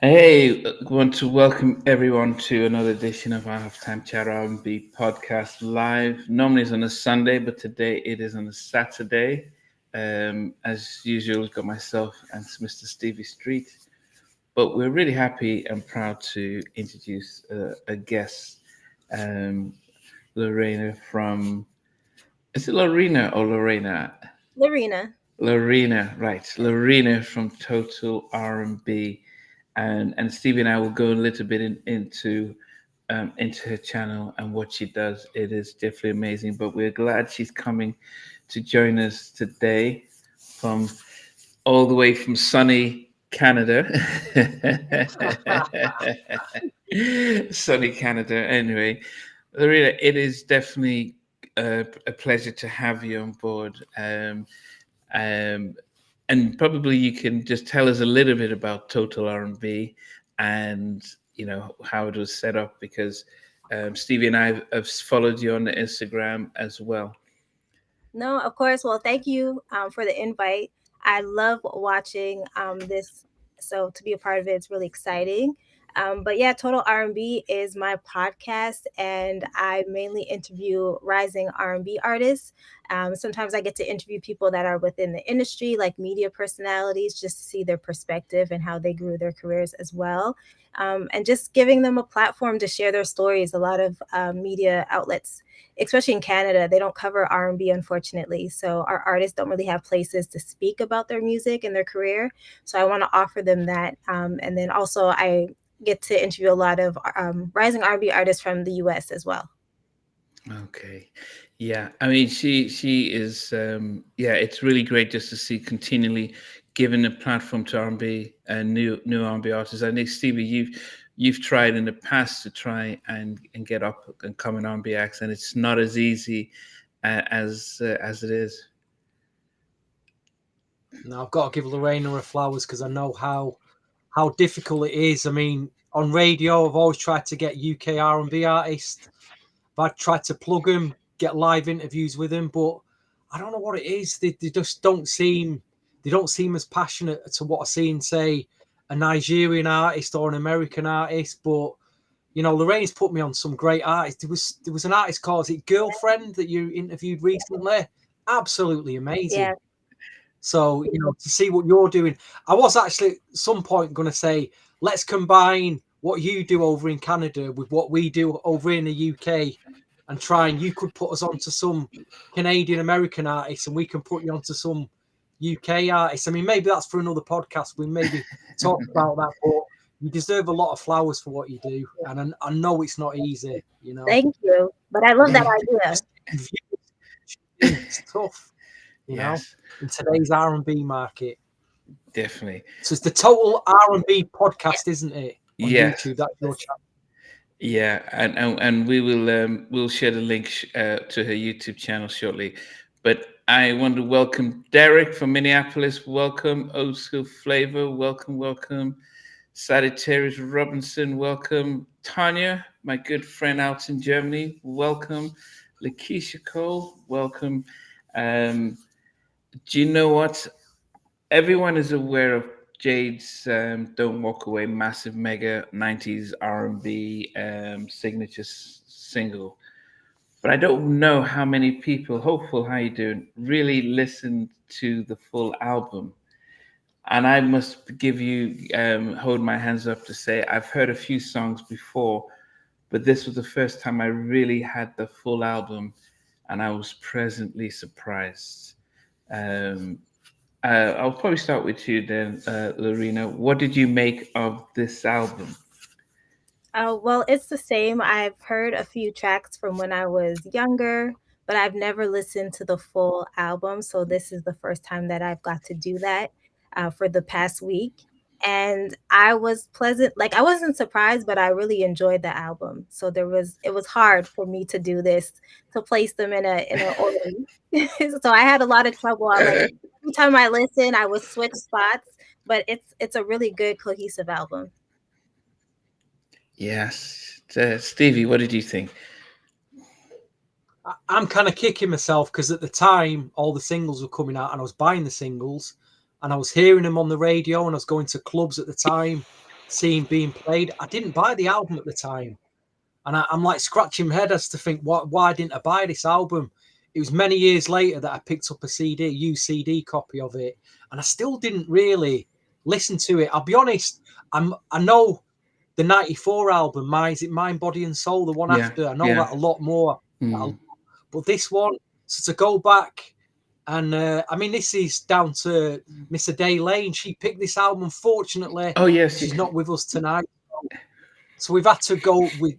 Hey, I want to welcome everyone to another edition of our Halftime Chat R&B Podcast live. Normally it's on a Sunday, but today it is on a Saturday. As usual, we've got myself and Mr. Stevie Street. But we're really happy and proud to introduce a guest, um, Lorena from... Is it Lorena or Lorena? Lorena. Lorena, right. Lorena from Total R&B. And Stevie and I will go a little bit into her channel and what she does. It is definitely amazing. But we're glad she's coming to join us today from all the way from sunny Canada. Sunny Canada. Anyway, Lorena, it is definitely a pleasure to have you on board. Um, and probably you can just tell us a little bit about Total R&B and how it was set up because Stevie and I have followed you on the Instagram as well. No, of course. Well, thank you for the invite. I love watching this. So to be a part of it, it's really exciting. But yeah, Total R&B is my podcast, and I mainly interview rising R&B artists. Sometimes I get to interview people that are within the industry, like media personalities, just to see their perspective and how they grew their careers as well. And just giving them a platform to share their stories. A lot of media outlets, especially in Canada, they don't cover R&B, unfortunately. So our artists don't really have places to speak about their music and their career. So I want to offer them that. And then also I get to interview a lot of rising R&B artists from the US as well. Okay. Yeah. I mean, she is, yeah, it's really great just to see continually giving a platform to R&B and new R&B artists. I think, Stevie, you've tried in the past to try and get up and come in R&B acts, and it's not as easy as it is. Now I've got to give Lorena her flowers because I know how difficult it is. I mean, on radio, I've always tried to get UK R&B artists. I've tried to plug them, get live interviews with them, but I don't know what it is. They just don't seem as passionate to what I see in, say, a Nigerian artist or an American artist. But Lorraine's put me on some great artists. There was an artist called, is it Girlfriend, that you interviewed recently? Absolutely amazing. Yeah. So, to see what you're doing, I was actually at some point going to say, let's combine what you do over in Canada with what we do over in the UK and you could put us onto some Canadian American artists and we can put you onto some UK artists. I mean, maybe that's for another podcast. We maybe talk about that, but you deserve a lot of flowers for what you do. And I know it's not easy, Thank you. But I love that idea. It's tough. In today's R&B market. Definitely. So it's the Total R&B Podcast, isn't it? On YouTube, that's your channel. Yeah, and we will we'll share the link to her YouTube channel shortly. But I want to welcome Derek from Minneapolis. Welcome, Old School Flavor. Welcome. Sagittarius Robinson. Welcome, Tanya, my good friend out in Germany. Welcome, Lakeisha Cole. Welcome. Do you know what? Everyone is aware of Jade's "Don't Walk Away" massive mega 90s R&B signature single, but I don't know how many people, Hopeful, how you doing, really listened to the full album. And I must give you, hold my hands up to say, I've heard a few songs before, but this was the first time I really had the full album, and I was pleasantly surprised. I'll probably start with you then, Lorena. What did you make of this album? Well, it's the same. I've heard a few tracks from when I was younger, but I've never listened to the full album. So this is the first time that I've got to do that for the past week. And I was pleasant, like I wasn't surprised, but I really enjoyed the album. So it was hard for me to do this, to place them in an order. So I had a lot of trouble. I like every time I listen, I would switch spots, but it's a really good cohesive album. Yes. Stevie, what did you think? I'm kind of kicking myself because at the time, all the singles were coming out and I was buying the singles and I was hearing them on the radio and I was going to clubs at the time. seeing being played. I didn't buy the album at the time, and I'm like scratching my head as to think, why didn't I buy this album? It was many years later that I picked up a used CD copy of it, and I still didn't really listen to it. I'll be honest, I know the '94 album, Is It Mind, Body and Soul, the one Yeah, after. I know yeah. that a lot more, but this one, so to go back. And I mean, this is down to Miss Ade Lane. She picked this album. Unfortunately, Oh yes, she's not with us tonight. So we've had to go with,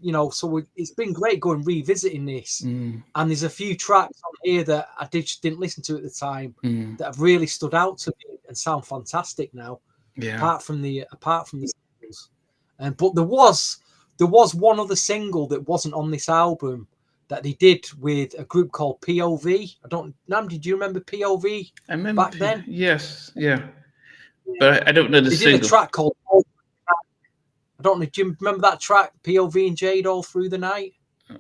it's been great going revisiting this. And there's a few tracks on here that I didn't listen to at the time that have really stood out to me and sound fantastic now. Yeah. Apart from the singles. But there was one other single that wasn't on this album that they did with a group called POV. Namdi, do you remember POV? I remember back then. Yes, yeah. But I don't know the they single. Did a track called. I don't know. Do you remember that track, POV and Jade, All Through the Night?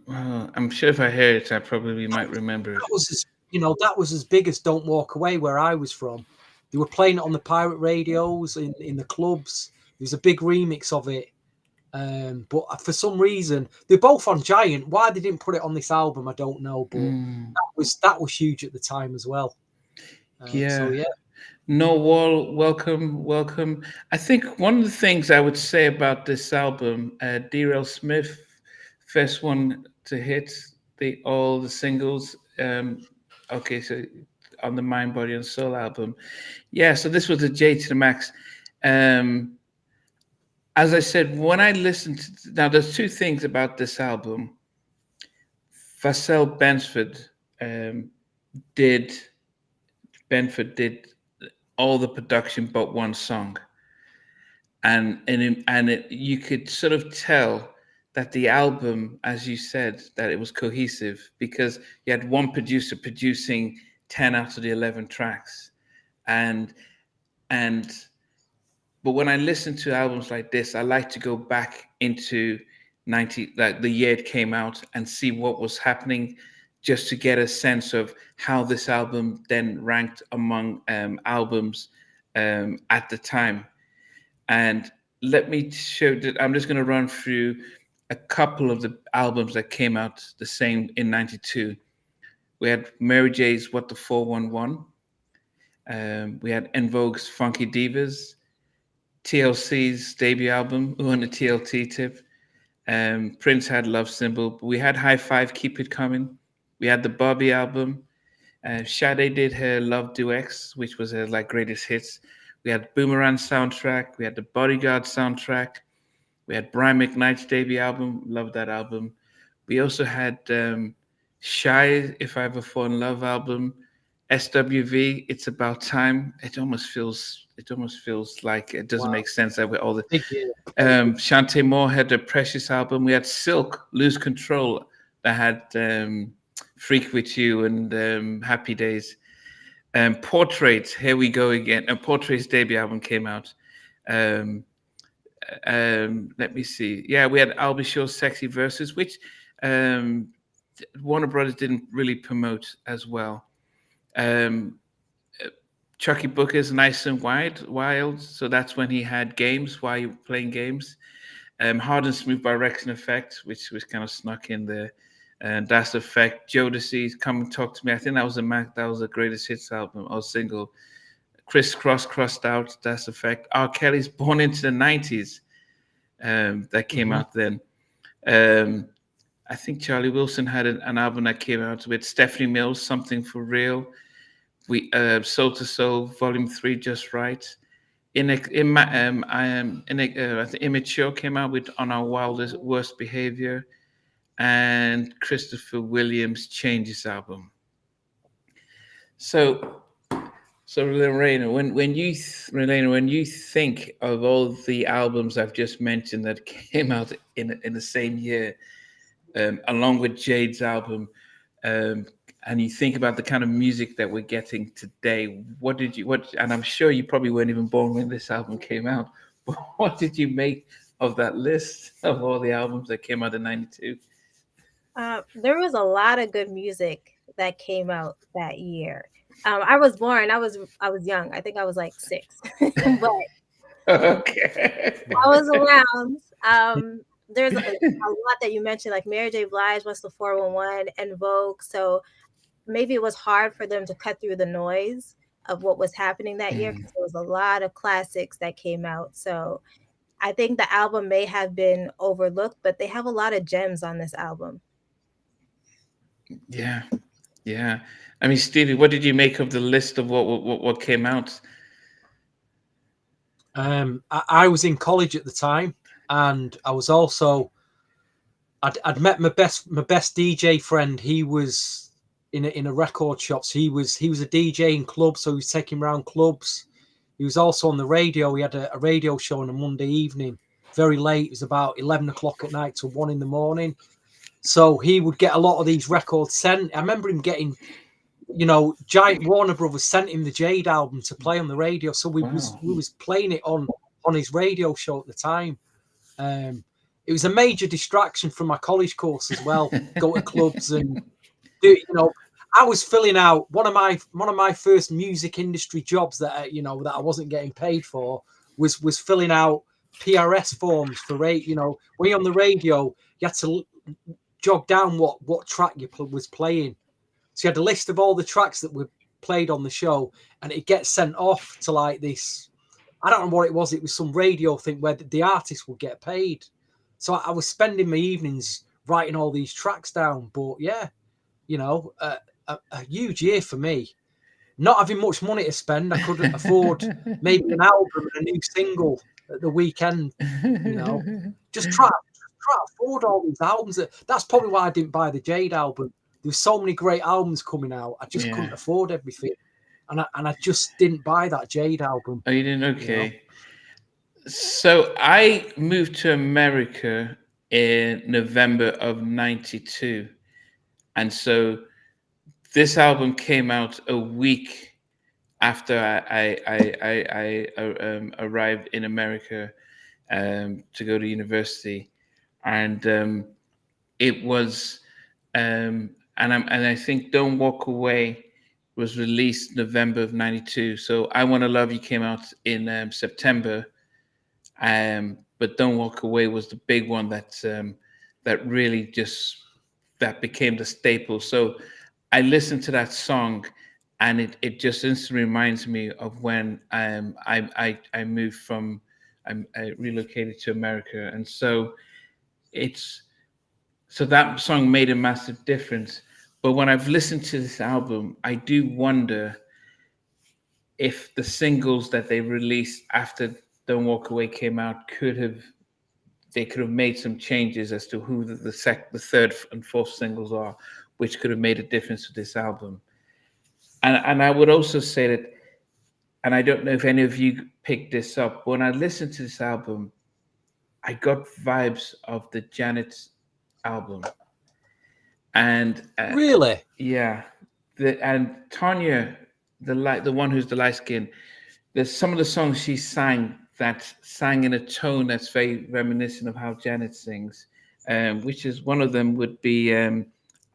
I'm sure if I hear it, I probably might remember it. That was as big as Don't Walk Away, where I was from. They were playing it on the pirate radios in the clubs. There was a big remix of it. But for some reason, they're both on Giant. Why they didn't put it on this album, I don't know. But that was huge at the time as well. So yeah. No Wall, welcome. I think one of the things I would say about this album, D.L. Smith, first one to hit all the singles. Okay, so on the Mind, Body and Soul album. Yeah, so this was a J to the max. As I said, when I listened to, now there's two things about this album. Vassell Benford did all the production but one song, and you could sort of tell that the album, as you said, that it was cohesive because you had one producer producing 10 out of the 11 tracks, but when I listen to albums like this, I like to go back into the year it came out and see what was happening, just to get a sense of how this album then ranked among albums at the time. And let me show that I'm just going to run through a couple of the albums that came out the same in '92. We had Mary J's What the 411. We had En Vogue's Funky Divas. TLC's debut album, on the TLT tip. Prince had Love Symbol. We had High Five, Keep It Coming. We had the Bobby album. Sade did her Love Duets, which was her greatest hits. We had Boomerang soundtrack. We had the Bodyguard soundtrack. We had Brian McKnight's debut album. Love that album. We also had Shy, If I Ever Fall in Love album. SWV, It's About Time. It almost feels like it doesn't make sense that with all the Shantae Moore had the Precious album. We had Silk, Lose Control, that had Freak With You and Happy Days. Portrait, Here We Go Again. And Portrait's debut album came out. Let me see. Yeah, we had Albie Shaw's Sexy Verses, which Warner Brothers didn't really promote as well. Chucky Booker's Nice and Wild. So that's when he had Games, Why You Playing Games. Hard and Smooth by Rex and Effect, which was kind of snuck in there. And That's Effect. Jodeci's Come and Talk to Me. I think that was the greatest hits album or single. Criss Cross, Crossed Out, That's Effect. R. Kelly's Born Into the 90s. That came out then. I think Charlie Wilson had an album that came out with Stephanie Mills, Something for Real. We Soul to Soul, Volume 3, Just Right. I think Immature came out with On Our Wildest Worst Behavior, and Christopher Williams' Changes album. So Lorena, when you think of all the albums I've just mentioned that came out in the same year, along with Jade's album, and you think about the kind of music that we're getting today, and I'm sure you probably weren't even born when this album came out, but what did you make of that list of all the albums that came out in '92? There was a lot of good music that came out that year. I was born. I was young. I think I was like 6, but Okay. I was around. There's a lot that you mentioned, like Mary J. Blige, What's the 411, and Vogue. So maybe it was hard for them to cut through the noise of what was happening that year because there was a lot of classics that came out. So I think the album may have been overlooked, but they have a lot of gems on this album. Yeah, yeah. I mean, Stevie, what did you make of the list of what came out? I was in college at the time, and I was also I'd met my best DJ friend. He was in a record shop. So he was a DJ in clubs, so he was taking around clubs. He was also on the radio. He had a radio show on a Monday evening, very late. It was about 11 o'clock at night to 1 in the morning. So he would get a lot of these records sent. I remember him getting, Giant Warner Brothers sent him the Jade album to play on the radio. So we was playing it on his radio show at the time. It was a major distraction from my college course as well. Go to clubs and do, I was filling out one of my first music industry jobs that that I wasn't getting paid for was filling out PRS forms for when you're on the radio, you had to jog down what track you was playing. So you had a list of all the tracks that were played on the show, and it gets sent off to like this. I don't know what it was. It was some radio thing where the artist would get paid. So I was spending my evenings writing all these tracks down. But yeah, a huge year for me. Not having much money to spend, I couldn't afford maybe an album and a new single at the weekend. Just try to afford all these albums. That's probably why I didn't buy the Jade album. There were so many great albums coming out. I just couldn't afford everything, and I just didn't buy that Jade album. Oh, you didn't? Okay. So I moved to America in November of '92, and so this album came out a week after I arrived in America to go to university, and it was and I think "Don't Walk Away" was released November of '92. So "I Want to Love You" came out in September, but "Don't Walk Away" was the big one that really that became the staple. So I listened to that song, and it just instantly reminds me of when I relocated to America, and so that song made a massive difference. But when I've listened to this album, I do wonder if the singles that they released after "Don't Walk Away" came out could have made some changes as to who the third and fourth singles are, which could have made a difference to this album. And I would also say that, and I don't know if any of you picked this up, when I listened to this album, I got vibes of the Janet album. And really, yeah, and Tanya, the one who's the light skin, there's some of the songs she sang in a tone that's very reminiscent of how Janet sings, which is one of them would be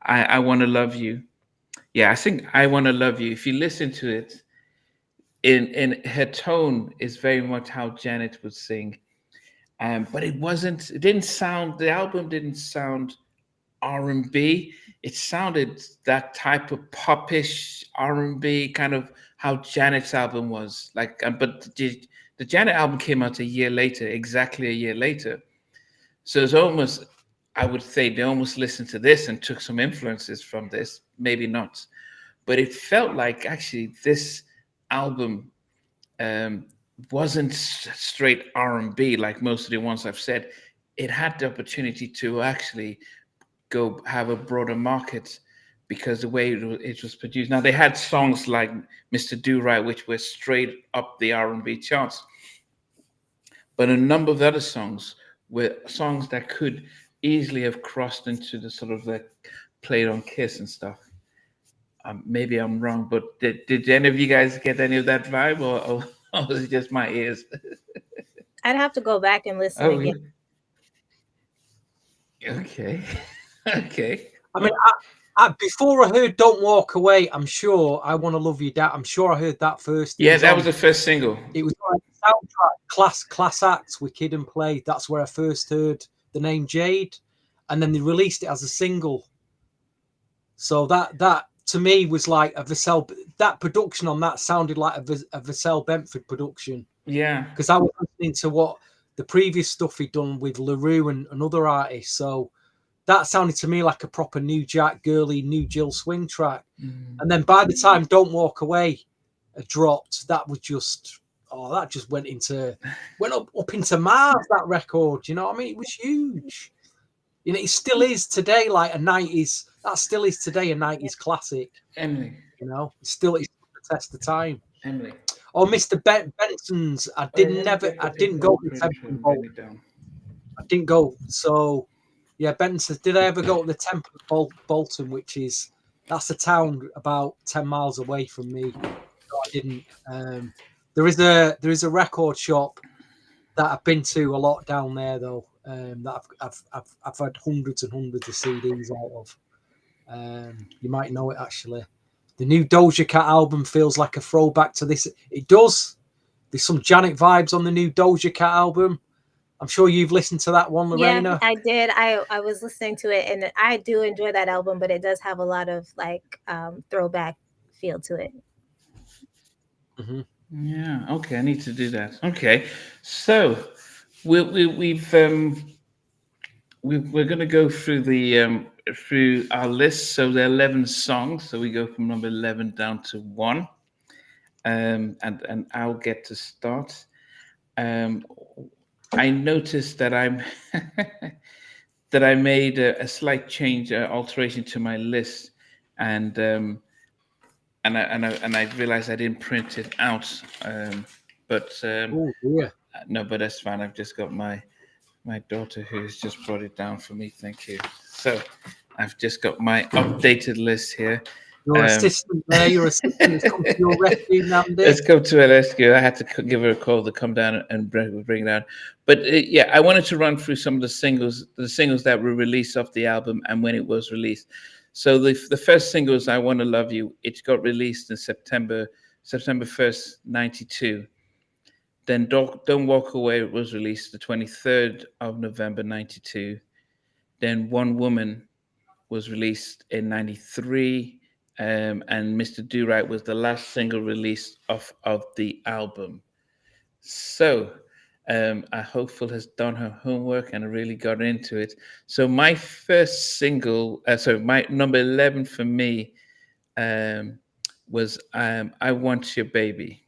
I Want to Love You. Yeah, I think "I Want to Love You." If you listen to it, in her tone is very much how Janet would sing, but the album didn't sound R&B. It sounded that type of popish R&B, kind of how Janet's album was like. But the Janet album came out exactly a year later. So it's almost, I would say, they almost listened to this and took some influences from this. Maybe not, but it felt like actually this album wasn't straight R&B like most of the ones I've said. It had the opportunity to actually go have a broader market because the way it was produced. Now they had songs like "Mr. Do Right," which were straight up the R&B charts, but a number of other songs were songs that could easily have crossed into the sort of like played on Kiss and stuff. Maybe I'm wrong, but did any of you guys get any of that vibe, or was it just my ears? I'd have to go back and listen again. Okay. Okay. I mean, before I heard "Don't Walk Away," I'm sure "I Want to Love You" I'm sure I heard that first. Yeah, that was the first single. It was soundtrack, Class Act with Kid and Play. That's where I first heard the name Jade, and then they released it as a single. So that to me was like a Vassell. That production on that sounded like a Vassell Benford production. Yeah, because I was listening to what the previous stuff he'd done with LaRue and other artists. So that sounded to me like a proper New Jack Girly, New Jill swing track. And then by the time Don't Walk Away dropped, that was just that just went up into Mars, that record. You know what I mean? It was huge. You know, it still is today like a 90s. That still is today a 90s classic. Emily. You know, it's the test of time. Emily. Oh, Mr. Benson's. I didn't go to the Temple and Bolton. I didn't go. So, yeah, Benson. Did I ever go to the Temple of Bolton, that's a town about 10 miles away from me. No, I didn't. There is a record shop that I've been to a lot down there though. That I've had hundreds and hundreds of CDs out of. You might know it actually. The new Doja Cat album feels like a throwback to this. It does. There's some Janet vibes on the new Doja Cat album. I'm sure you've listened to that one, Lorena. Yeah, I did. I was listening to it, and I do enjoy that album, but it does have a lot of like throwback feel to it. Mm-hmm. Yeah. Okay. I need to do that. Okay. So we're going to go through through our list. So there are 11 songs. So we go from number 11 down to 1. And I'll get to start. I noticed that that I made a slight change, alteration to my list, and I realized I didn't print it out. But that's fine. I've just got my daughter who's just brought it down for me. Thank you. So I've just got my updated list here. Your assistant there, your assistant has come to your rescue, Nandi. Let's come to a rescue. I had to give her a call to come down and bring it down. But I wanted to run through some of the singles that were released off the album and when it was released. So the first single is "I Want to Love You." It got released in September 1st, 92. Then "Don't Walk Away" was released the 23rd of November 92. Then "One Woman" was released in 93. And Mr. Do Right was the last single released of the album. So Hopeful has done her homework and really got into it. So my first single, my number 11 for me was "I Want Your Baby."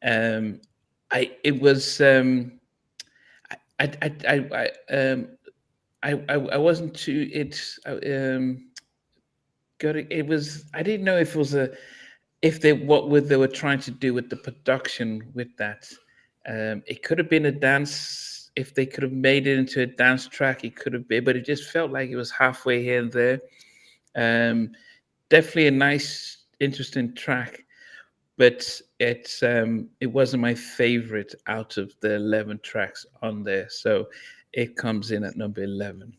I wasn't too it was. I didn't know if it was what they were trying to do with the production with that. It could have been a dance. If they could have made it into a dance track, it could have been. But it just felt like it was halfway here and there. Definitely a nice, interesting track, but it wasn't my favorite out of the 11 tracks on there. So it comes in at number 11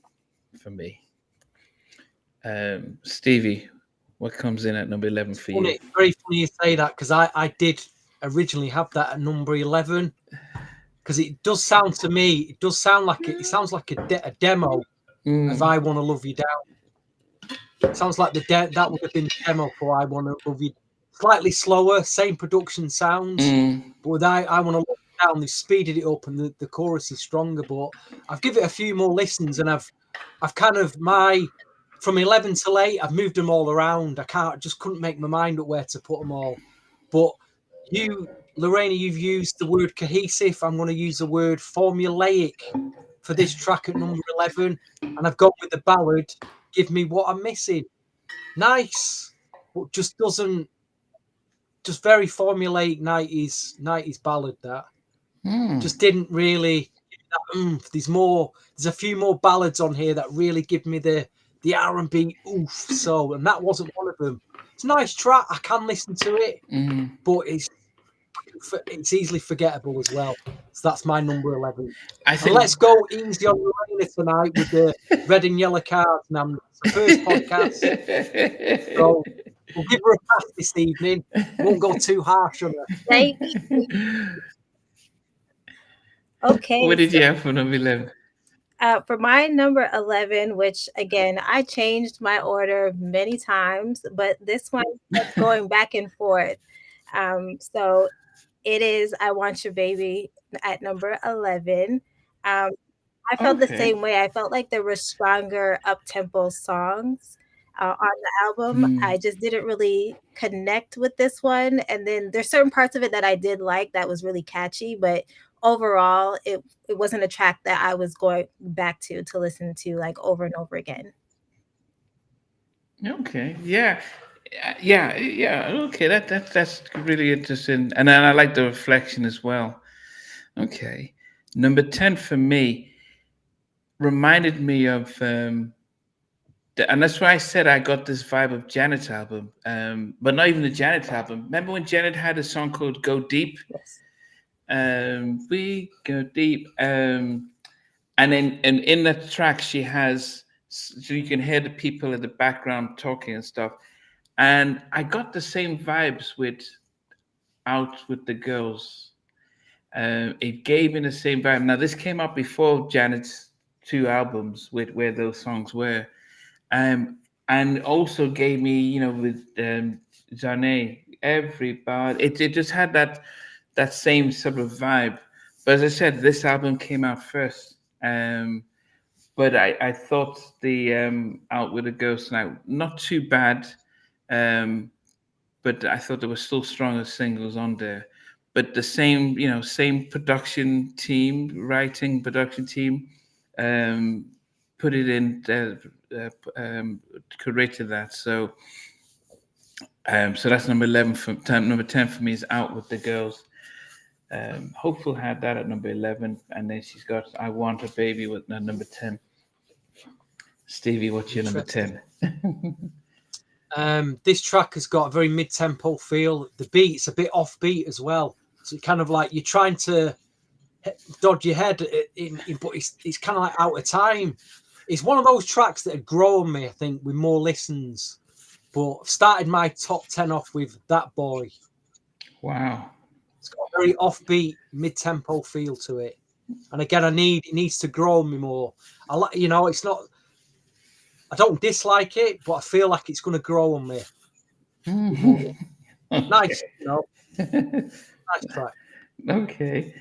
for me. Stevie, what comes in at number 11 for you? It's very funny you say that because I did originally have that at number 11 because it does sound to me, it sounds like a demo of "I Want to Love You Down." It sounds like that would have been the demo for "I Want to Love You." Slightly slower, same production sounds, but with I Want to Love You Down, they've speeded it up and the chorus is stronger. But I've given it a few more listens and I've kind of from 11 till 8, I've moved them all around. Just couldn't make my mind up where to put them all. But you, Lorena, you've used the word cohesive. I'm going to use the word formulaic for this track at number 11. And I've gone with the ballad, "Give Me What I'm Missing." Nice, but just very formulaic 90s ballad that. Just didn't really give me that oomph. There's a few more ballads on here that really give me the R&B oof. So, and that wasn't one of them. It's a nice track. I can listen to it, but it's easily forgettable as well. So that's my number 11. Let's go easy on Lorena tonight with the red and yellow cards. Now, it's the first podcast, so we'll give her a pass this evening. Won't go too harsh on her. Thank you. Okay, What did so you have for number 11? for my number 11, which again, I changed my order many times, but this one kept going back and forth. So it is I Want Your Baby at number 11. Um, I felt the Okay. same way. I felt like there were stronger up-tempo songs on the album. Hmm. I just didn't really connect with this one. And then there's certain parts of it that I did like that was really catchy, but overall, it wasn't a track that I was going back to listen to like over and over again. Okay. Yeah. Yeah. Yeah. Okay. That's really interesting, and then I like the reflection as well. Okay. Number 10 for me reminded me of and that's why I said I got this vibe of Janet's album, but not even the Janet album. Remember when Janet had a song called "Go Deep"? Yes. We go deep, and then and in that track she has, so you can hear the people in the background talking and stuff. And I got the same vibes with "Out with the Girls." It gave me the same vibe. Now this came out before Janet's two albums with where those songs were. Um, and also gave me, with Zane, everybody. It just had that same sort of vibe. But as I said, this album came out first. But I thought the Out with a Ghost Now not too bad. Um, but I thought there were still stronger singles on there. But the same, same production team, writing production team, um, put it in, created that. So that's number 11 for number 10 for me is Out with the Girls. Hopeful had that at number 11, and then she's got I Want a Baby with number 10. Stevie, what's your number Interesting. 10? This track has got a very mid-tempo feel. The beat's a bit offbeat as well, so kind of like you're trying to dodge your head but it's kind of like out of time. It's one of those tracks that had grown me, I think, with more listens. But I've started my top 10 off with That Boy. Wow. It's got a very offbeat, mid-tempo feel to it. And again, it needs to grow me more. I like, it's not. I don't dislike it, but I feel like it's going to grow on me. Nice, nice track. Okay.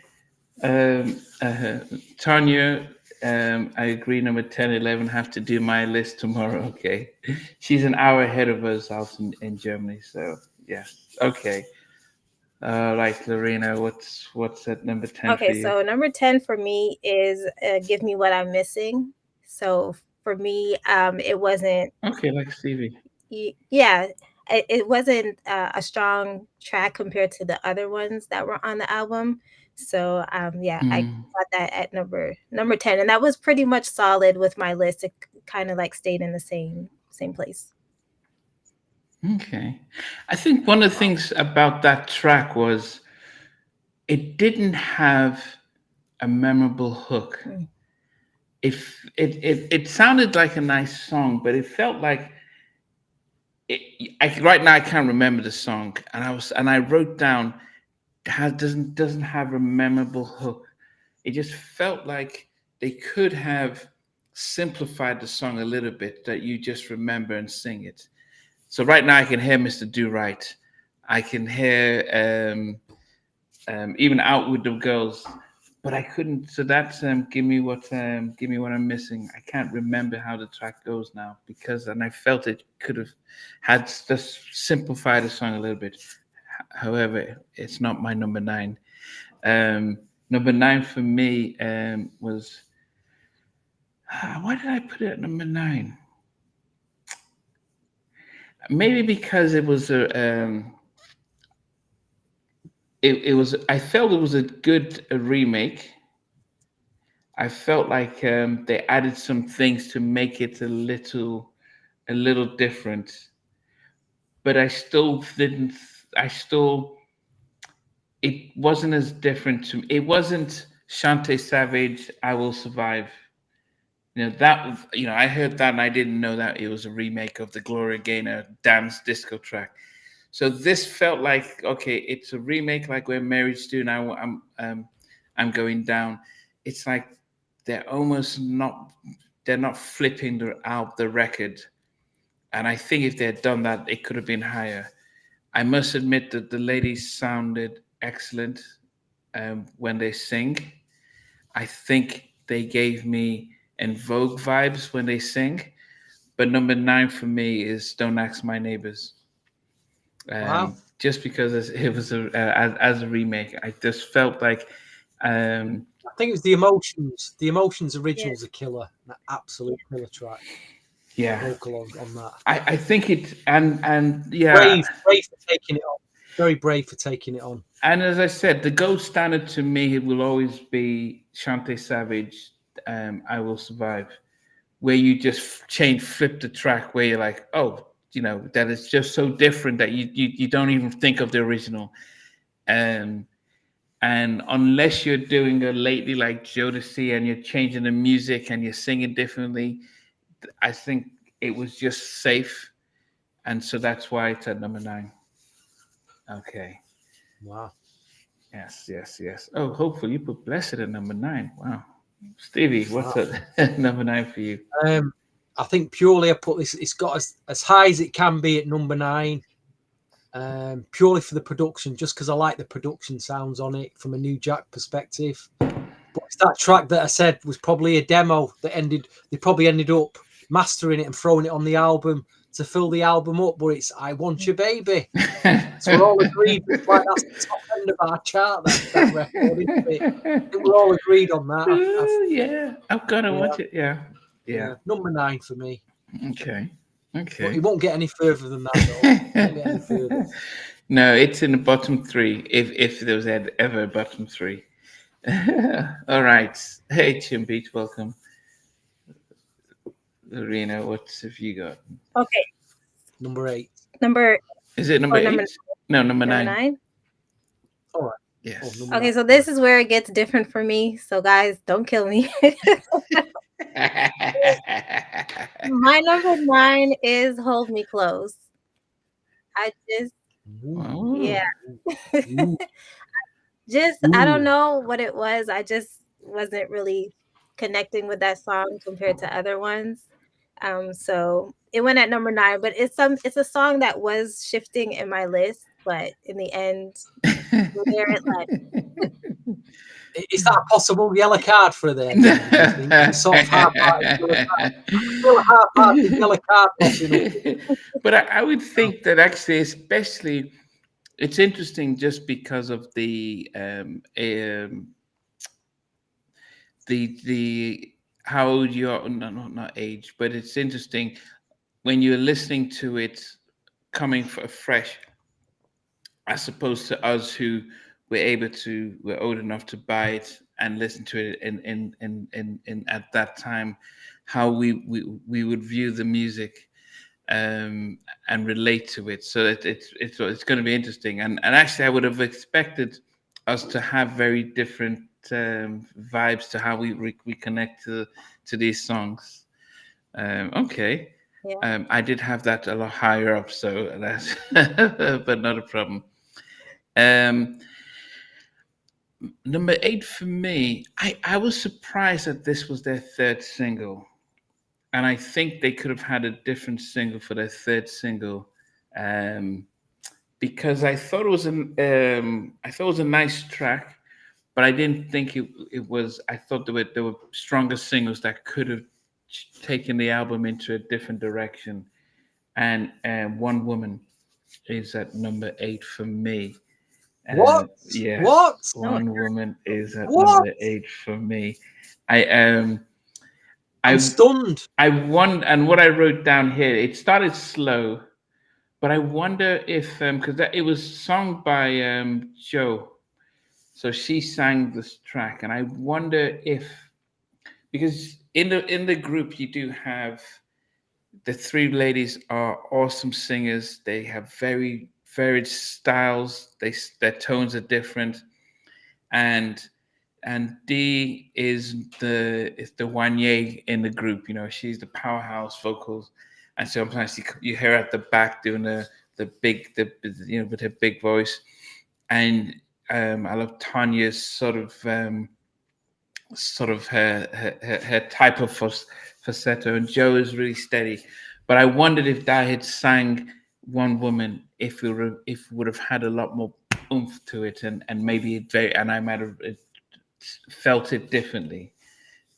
Tanya, I agree. Number 10, 11 have to do my list tomorrow. Okay. She's an hour ahead of us out in Germany. So, yeah. Okay. Right, Lorena, what's at number 10 for Okay, you? so number 10 for me is Give Me What I'm Missing. So for me, it wasn't Okay, like Stevie. yeah, it wasn't a strong track compared to the other ones that were on the album. So yeah, I Mm, got that at number 10, and that was pretty much solid with my list. It kind of like stayed in the same place. okay. I think one of the things about that track was it didn't have a memorable hook. Mm. If it sounded like a nice song, but it felt like right now I can't remember the song, and I wrote down doesn't have a memorable hook. It just felt like they could have simplified the song a little bit that you just remember and sing it. So right now I can hear Mr. Do Right. I can hear even Out with the Girls, but I couldn't. So that's give me what I'm missing. I can't remember how the track goes now because, and I felt it could have had just simplified the song a little bit. However, it's not my number 9. Number 9 for me was why did I put it at number 9? Maybe because it was it was I felt it was a good remake. I felt like they added some things to make it a little different, but I still didn't. I still it wasn't as different to me. It wasn't Shante Savage. I Will Survive. I heard that and I didn't know that it was a remake of the Gloria Gaynor dance disco track. So this felt like okay, it's a remake like where Mary's doing. I'm going down. It's like they're almost not, they're not flipping the record. And I think if they had done that, it could have been higher. I must admit that the ladies sounded excellent when they sing. I think they gave me En Vogue vibes when they sing. But number 9 for me is Don't Ask My Neighbors. Wow. Just because it was as a remake, I just felt like I think it was the Emotions. The Emotions original's Yeah. a killer, an absolute killer track. yeah, Vocal on that. I think it and yeah, Brave for taking it on. Very brave for taking it on. and as I said, the gold standard to me will always be Shantae Savage. I Will Survive, where you just flip the track, where you're like, oh, that is just so different that you don't even think of the original. And unless you're doing a lately like Jodeci and you're changing the music and you're singing differently, I think it was just safe, and so that's why it's at number 9. Okay. Wow. Yes. Oh, hopefully you put Blessed at number 9. Wow. Stevie, what's at number 9 for you? I think purely I put this, it's got as high as it can be at number 9. Purely for the production, just because I like the production sounds on it from a New Jack perspective. But it's that track that I said was probably a demo that they probably ended up mastering it and throwing it on the album to fill the album up. But it's I Want You Baby. So we're all agreed. Like that's the top end of our chart, that record, isn't it? I think we're all agreed on that. Yeah, I've got to watch it. Yeah. Number 9 for me. Okay. But it won't get any further than that, though. It won't get any further. No, it's in the bottom 3, if there was ever a bottom 3. All right. Hey, Chim Beach, welcome. Lorena, what have you got? Okay. Number 8. Is it number 8? No, number 9. 9. All right. Yes. Okay, so this is where it gets different for me. So guys, don't kill me. My number 9 is Hold Me Close. I just, yeah. I don't know what it was. I just wasn't really connecting with that song compared to other ones. So it went at number 9, but it's a song that was shifting in my list, but in the end, there it led. Is that a possible yellow card for them? Sort of half-hearted yellow card. But I would think that actually, especially, it's interesting just because of the how old you are. Not age, but it's interesting when you're listening to it coming fresh, as opposed to us who we're old enough to buy it and listen to it in at that time, how we would view the music and relate to it. So it's going to be interesting. And actually, I would have expected us to have very different vibes to how we connect to these songs. Okay. Yeah. I did have that a lot higher up, so that's but not a problem. Number 8 for me, I was surprised that this was their 3rd single, and I think they could have had a different single for their 3rd single, because I thought it was a nice track, but I didn't think it was. I thought there were stronger singles that could have taken the album into a different direction, and One Woman is at number 8 for me. What? Yes. What? One Woman is at number 8 for me. I'm stunned. And what I wrote down here, it started slow, but I wonder if because it was sung by Joe, so she sang this track, and I wonder if, because in the group you do have the 3 ladies are awesome singers. They have very varied styles. Their tones are different, and Dee is the Wanye in the group. She's the powerhouse vocals, and sometimes you hear her at the back doing the big with her big voice, and I love Tanya's sort of her type of falsetto, and Joe is really steady. But I wondered if I had sang One Woman, if we would have had a lot more oomph to it, and maybe and I might have felt it differently.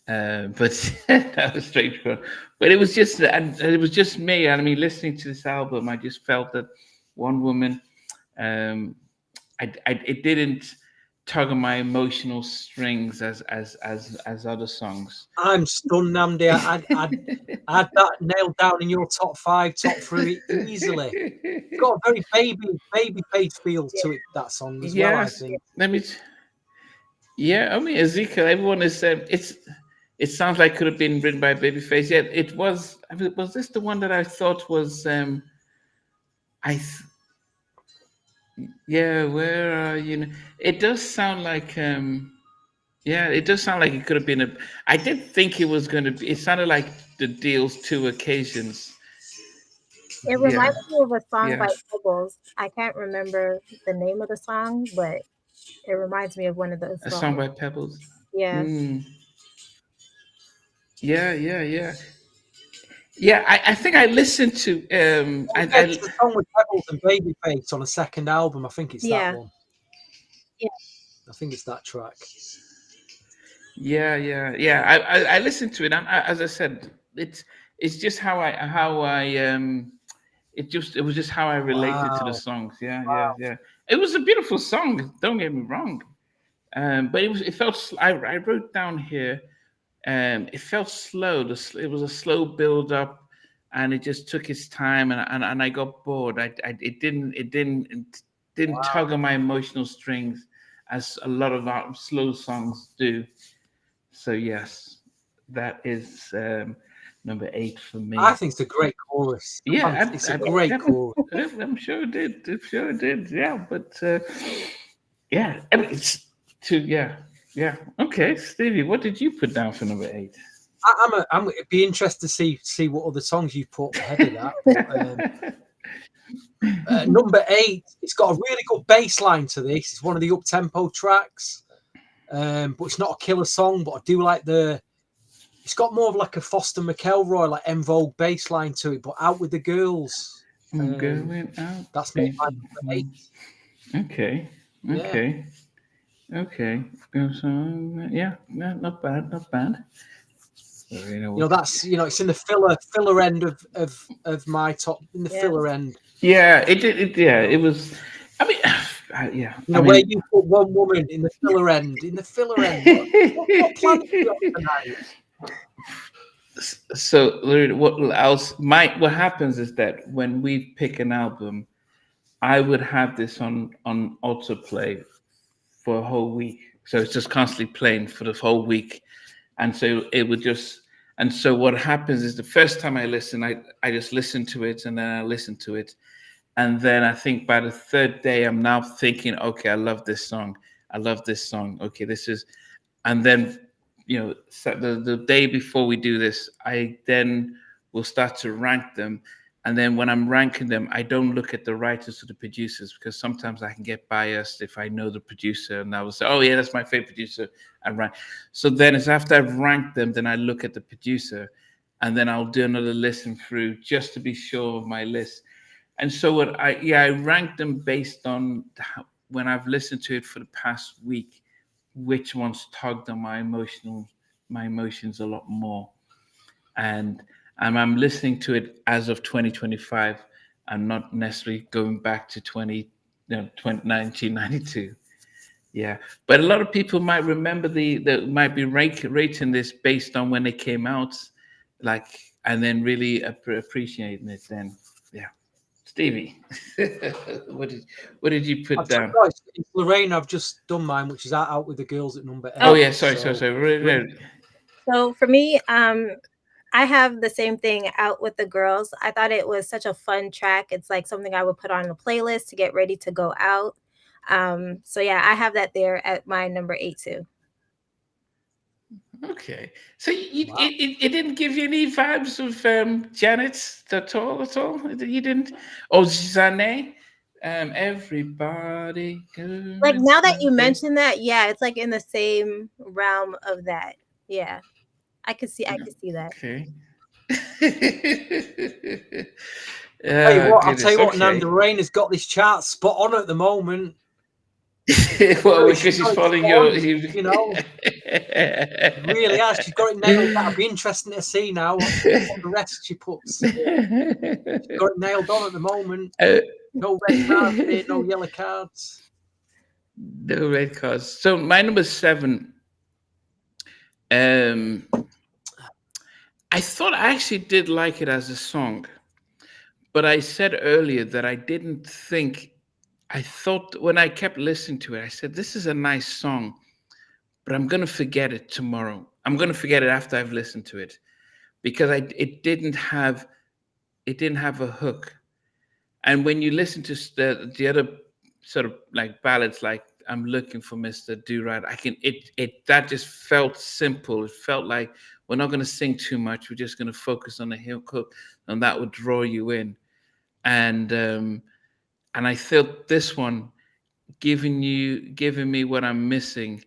But that was strange. But it was just, and it was just me. I mean, listening to this album, I just felt that One Woman, um, it didn't tug on my emotional strings as other songs. I'm stunned, Namdi. I had that nailed down in your top 5, top 3 easily. It's got a very baby face feel to it, that song as well, I think. Let me. Yeah, I mean Ezekiel. Everyone has said it sounds like it could have been written by Babyface. Yeah, it was. Was this the one that I thought was? Yeah, where are you? It does sound like. Yeah, it does sound like it could have been a. I did think it was going to be. It sounded like the Deal's Two Occasions. It reminds me of a song by Pebbles. I can't remember the name of the song, but it reminds me of one of those songs. A song by Pebbles. Yeah. Yeah. I think I listened to it's the song with Pebbles and Babyface on a second album. I think it's that one. Yeah. I think it's that track. Yeah. I listened to it, and as I said, it's just how I it was just how I related to the songs. Yeah. It was a beautiful song. Don't get me wrong, but it felt. I wrote down here. It felt slow. It was a slow build up, and it just took its time, and I got bored. It didn't tug on my emotional strings as a lot of our slow songs do. So yes, that is number 8 for me. I think it's a great chorus. Yeah, it's a great chorus. I'm sure it did. I'm sure it did. Yeah, but yeah, I mean, it's too. Yeah. Okay, Stevie, what did you put down for number 8? I'm it'd be interested to see what other songs you put ahead of that. But, number 8, it's got a really good bass line to this. It's one of the up tempo tracks, but it's not a killer song. But I do like it's got more of like a Foster McElroy, like En Vogue bass line to it. But Out with the Girls. Going out. That's my number 8. Okay. Yeah, not bad. That's it's in the filler end of my top, in the filler end. Yeah, it was. I mean, yeah. Where you put One Woman in the filler end. What plan have you got tonight? So what happens is that when we pick an album, I would have this on autoplay for a whole week. So it's just constantly playing for the whole week. And so it would just, and so what happens is the first time I listen, I just listen to it, and then I listen to it. And then I think by the third day, I'm now thinking, okay, I love this song. Okay, this is, and then, the day before we do this, I then will start to rank them. And then when I'm ranking them, I don't look at the writers or the producers, because sometimes I can get biased if I know the producer, and I will say, oh yeah, that's my favorite producer, and rank. So then it's after I've ranked them, then I look at the producer, and then I'll do another listen through just to be sure of my list. And so I rank them based on when I've listened to it for the past week, which ones tugged on my emotions a lot more. And I'm listening to it as of 2025. I'm not necessarily going back to 1992. Yeah, but a lot of people might remember might be rating this based on when they came out, and then really appreciating it. Then, yeah. Stevie, what did you put down? It's Lorraine. I've just done mine, which is Out with the Girls at number 8. Oh yeah, sorry. So for me, I have the same thing, Out with the Girls. I thought it was such a fun track. It's like something I would put on a playlist to get ready to go out. So yeah, I have that there at my number 8 too. Okay, so it didn't give you any vibes of Janet at all? You didn't? Oh, Zane, Everybody. Like now that you mention that, yeah, it's like in the same realm of that. Yeah, I could see that. Okay. I'll tell Goodness. you what, Okay. Nanda Rain has got this chart spot on at the moment. Well, because she's following your. You know, really has. She's got it nailed. That'll be interesting to see now what the rest she puts. She's got it nailed on at the moment. No red cards here, no yellow cards. No red cards. So my number 7. I thought I actually did like it as a song, but I said earlier that I didn't think. I thought when I kept listening to it, I said, "This is a nice song, but I'm gonna forget it tomorrow. I'm gonna forget it after I've listened to it, because it didn't have a hook." And when you listen to the other sort of like ballads, like "I'm Looking for Mr. Do-Right," that just felt simple. It felt like we're not going to sing too much. We're just going to focus on the hook, and that would draw you in. And I felt this one giving me what I'm missing.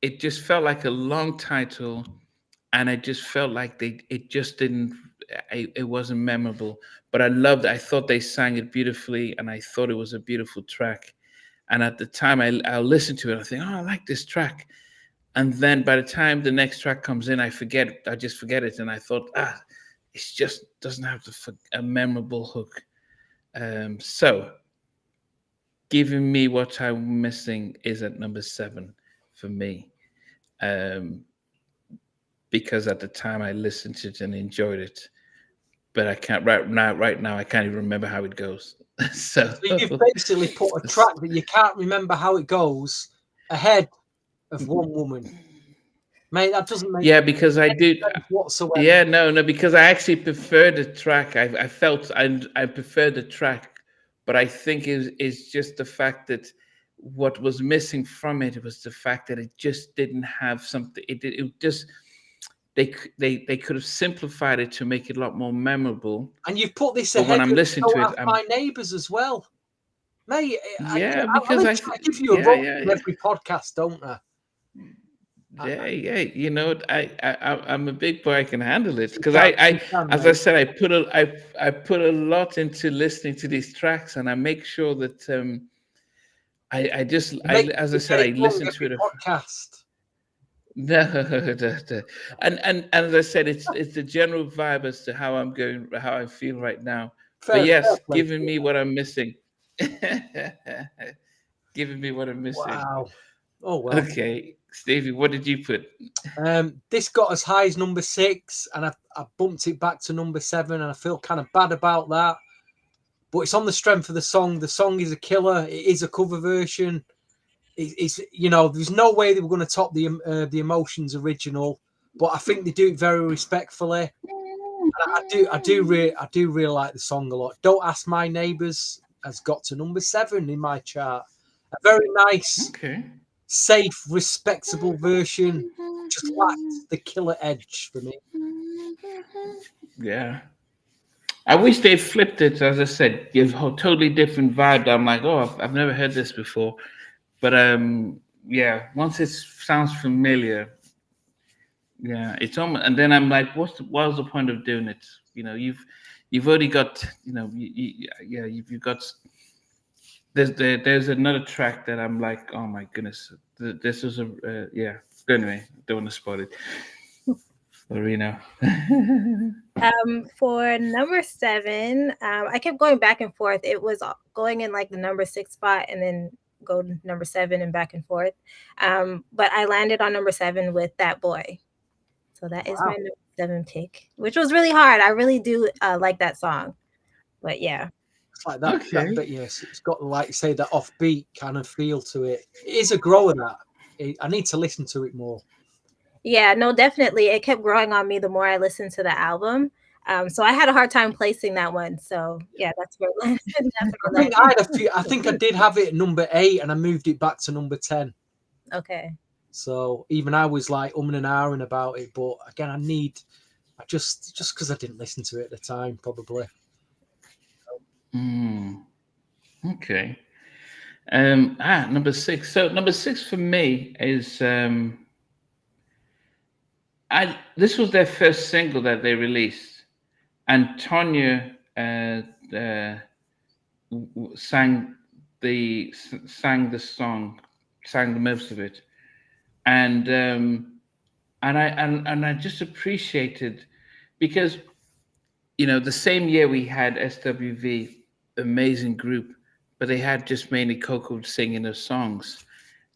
It just felt like a long title, and I just felt like it just didn't. It wasn't memorable, but I thought they sang it beautifully, and I thought it was a beautiful track. And at the time, I listened to it. I think, oh, I like this track. And then by the time the next track comes in, I just forget it. And I thought, it just doesn't have a memorable hook. So giving me what I'm missing is at number 7 for me. Because at the time I listened to it and enjoyed it. But I can't right now I can't even remember how it goes. So you've basically put a track that you can't remember how it goes ahead of One Woman. Mate, that doesn't make because I do whatsoever. Yeah, no, because I actually prefer the track. I felt I prefer the track, but I think it's just the fact that what was missing from it was the fact that it just didn't have something. It just they could have simplified it to make it a lot more memorable. And you've put this but ahead. When I'm listening to it, My Neighbours as well, mate. Because I give you a vote in every podcast, don't I? Yeah. You know, I'm a big boy. I can handle it because as I said, I put a lot into listening to these tracks, and I make sure that as I said, I listen to it. Podcast. No. And as I said, it's the general vibe as to how I'm going, how I feel right now. But yes, giving me what I'm missing. Giving me what I'm missing. Wow. Oh well. Okay, Stevie, what did you put? This got as high as number 6, and I bumped it back to number 7, and I feel kind of bad about that. But it's on the strength of the song. The song is a killer. It is a cover version. It's there's no way they were going to top the Emotions original, but I think they do it very respectfully. And I do really like the song a lot. Don't Ask My Neighbours has got to number 7 in my chart. A very nice, safe, respectable version. Just lacked the killer edge for me. Yeah. I wish they flipped it. As I said, give a totally different vibe. I'm like, oh, I've never heard this before. But once it sounds familiar, it's almost, and then I'm like, what's the point of doing it? You've already got, you've got. There's another track that I'm like, oh my goodness, this is Anyway, don't want to spoil it. Marino. For number 7, I kept going back and forth. It was going in like the number 6 spot and then go to number 7 and back and forth. But I landed on number 7 with That Boy. So that is my number 7 pick, which was really hard. I really do like that song. But yeah. It's like that. Okay. But yes, it's got, like you say, that offbeat kind of feel to it. It is a grower, that. I need to listen to it more. Yeah, no, definitely. It kept growing on me the more I listened to the album. So I had a hard time placing that one. So yeah, that's where I think I did have it at number 8 and I moved it back to number 10. Okay. So even I was like and ahhing about it, but again, I just because I didn't listen to it at the time, probably. Mm, okay. Number six. So number six for me is I. This was their first single that they released, and Tonya sang sang the song, sang the most of it, and and I just appreciated because the same year we had SWV, amazing group, but they had just mainly Coco singing their songs,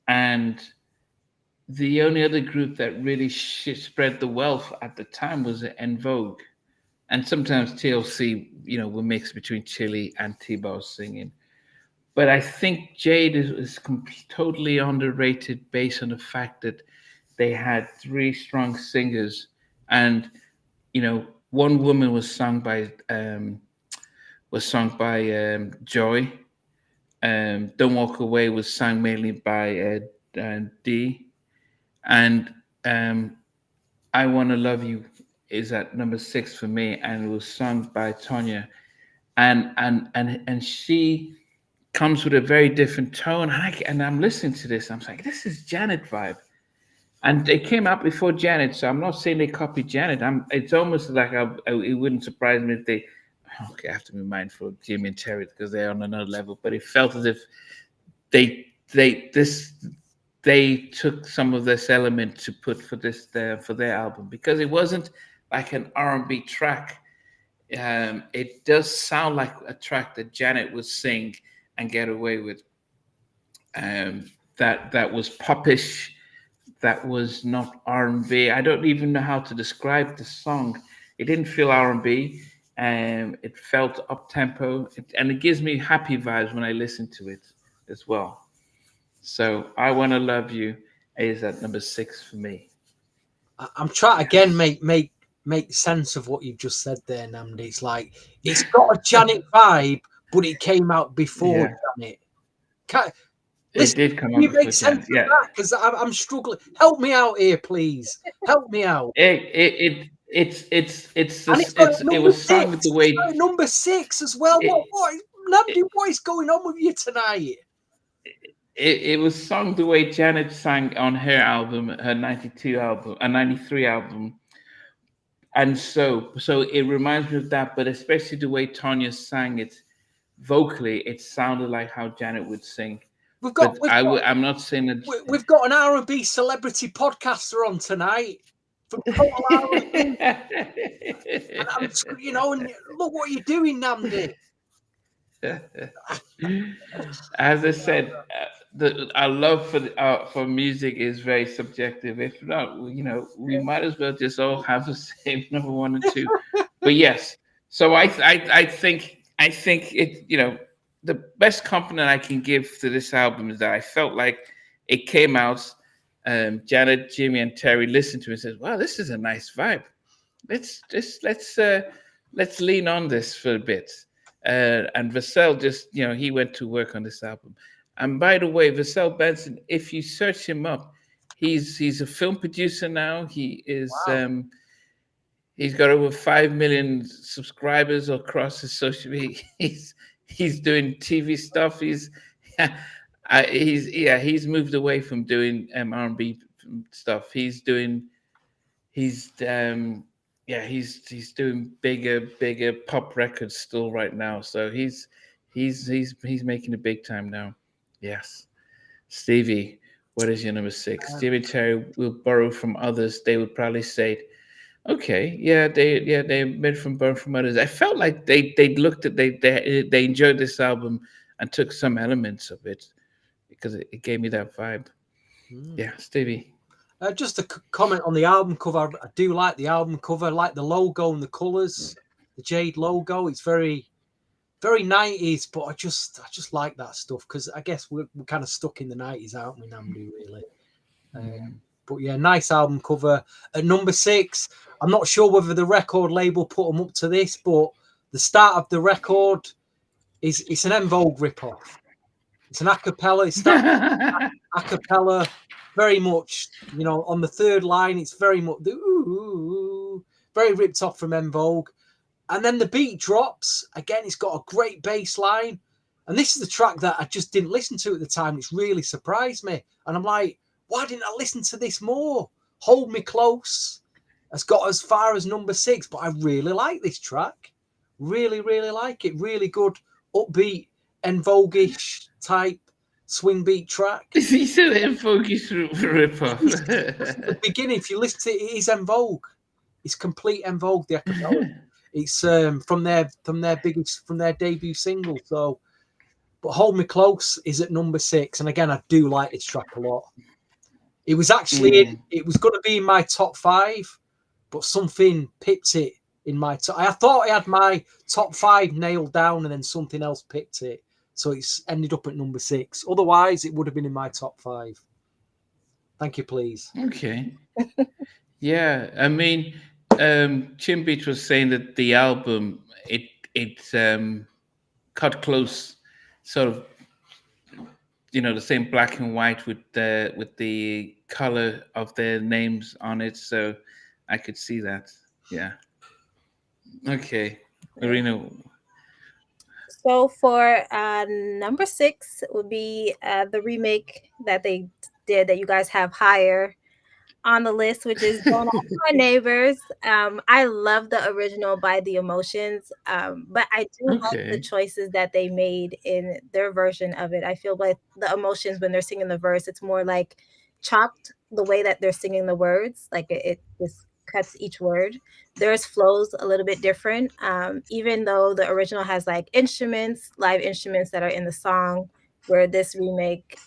and the only other group that really spread the wealth at the time was En Vogue, and sometimes TLC, were mixed between Chili and T-Bar singing. But I think Jade is totally underrated based on the fact that they had three strong singers, and one woman was sung by Joy. Don't Walk Away was sung mainly by D, and I Wanna Love You is at number six for me, and it was sung by Tonya, and she comes with a very different tone. And I'm listening to this. I'm like, this is Janet vibe. And they came out before Janet, so I'm not saying they copied Janet. It's almost like it wouldn't surprise me if they. Okay, I have to be mindful of Jimmy and Terry because they're on another level. But it felt as if they they this they took some of this element to put for their album because it wasn't like an R&B track. It does sound like a track that Janet would sing and get away with. That was popish. That was not R&B. I don't even know how to describe the song. It didn't feel R&B. It felt up tempo, and it gives me happy vibes when I listen to it as well. So I Wanna Love You is at number six for me. I'm trying again make sense of what you've just said there, Namdi. It's like it's got a Janet vibe, but it came out before Janet. It did come out you before make sense Janet. of that because I'm struggling. Help me out here, please. Help me out. It was sung six. the way Number six as well. What Namdi? What is going on with you tonight? it was sung the way Janet sang on her album, her 92 album, a 93 album. And so it reminds me of that, but especially the way Tonya sang it vocally, it sounded like how Janet would sing. I'm not saying that we've got an R&B celebrity podcaster on tonight. From Total R&B. And and look what you're doing, Namdi. As I said, our love for music is very subjective. If not, we might as well just all have the same number one and two. But yes, so I think it. The best compliment I can give to this album is that I felt like it came out. Janet, Jimmy, and Terry listened to it and said, "Wow, this is a nice vibe. Let's lean on this for a bit." And Vassell just, he went to work on this album. And by the way, Vassell Benson, if you search him up, he's a film producer now. He is he's got over 5 million subscribers across his social media. He's doing TV stuff. He's moved away from doing R&B stuff. He's doing bigger pop records still right now. So he's making it big time now. Yes. Stevie, what is your number six? Jimmy Terry will borrow from others. They would probably say, okay, they made from borrow from others. I felt like they looked at they enjoyed this album and took some elements of it because it gave me that vibe. Yeah, Stevie. Just a comment on the album cover. I do like the album cover. I like the logo and the colours. The Jade logo. It's very, very 90s, but I just like that stuff because I guess we're kind of stuck in the 90s, aren't we, Namdi, really? But yeah, nice album cover. At number six, I'm not sure whether the record label put them up to this, but the start of the record it's an En Vogue ripoff. It's an acapella. It's acapella. Very much, on the third line, it's very much very ripped off from En Vogue. And then the beat drops. Again, it's got a great bass line. And this is the track that I just didn't listen to at the time. It's really surprised me. And I'm like, why didn't I listen to this more? Hold Me Close has got as far as number 6, but I really like this track. Really, really like it. Really good, upbeat, En Vogue-ish type swing beat track. Is he still in Focus rip-off? The beginning, if you listen to it, it is En Vogue. It's complete En Vogue, the acapella. It's from their debut single. So, but Hold Me Close is at number 6, and again, I do like this track a lot. It was actually it was going to be in my top 5, but something pipped it in my top. I thought I had my top 5 nailed down, and then something else picked it, so it's ended up at number 6. Otherwise, it would have been in my top 5. Thank you, please. Okay. Yeah, I mean, Chim Beach was saying that the album it cut close, sort of, the same black and white with the color of their names on it. So I could see that. Yeah. Okay, Marina. So for number 6 would be the remake that they did that you guys have higher on the list, which is Don't Ask My Neighbors. I love the original by The Emotions, but I do like the choices that they made in their version of it. I feel like The Emotions, when they're singing the verse, it's more like chopped the way that they're singing the words, like it just cuts each word. Theirs flows a little bit different, even though the original has like live instruments that are in the song, where this remake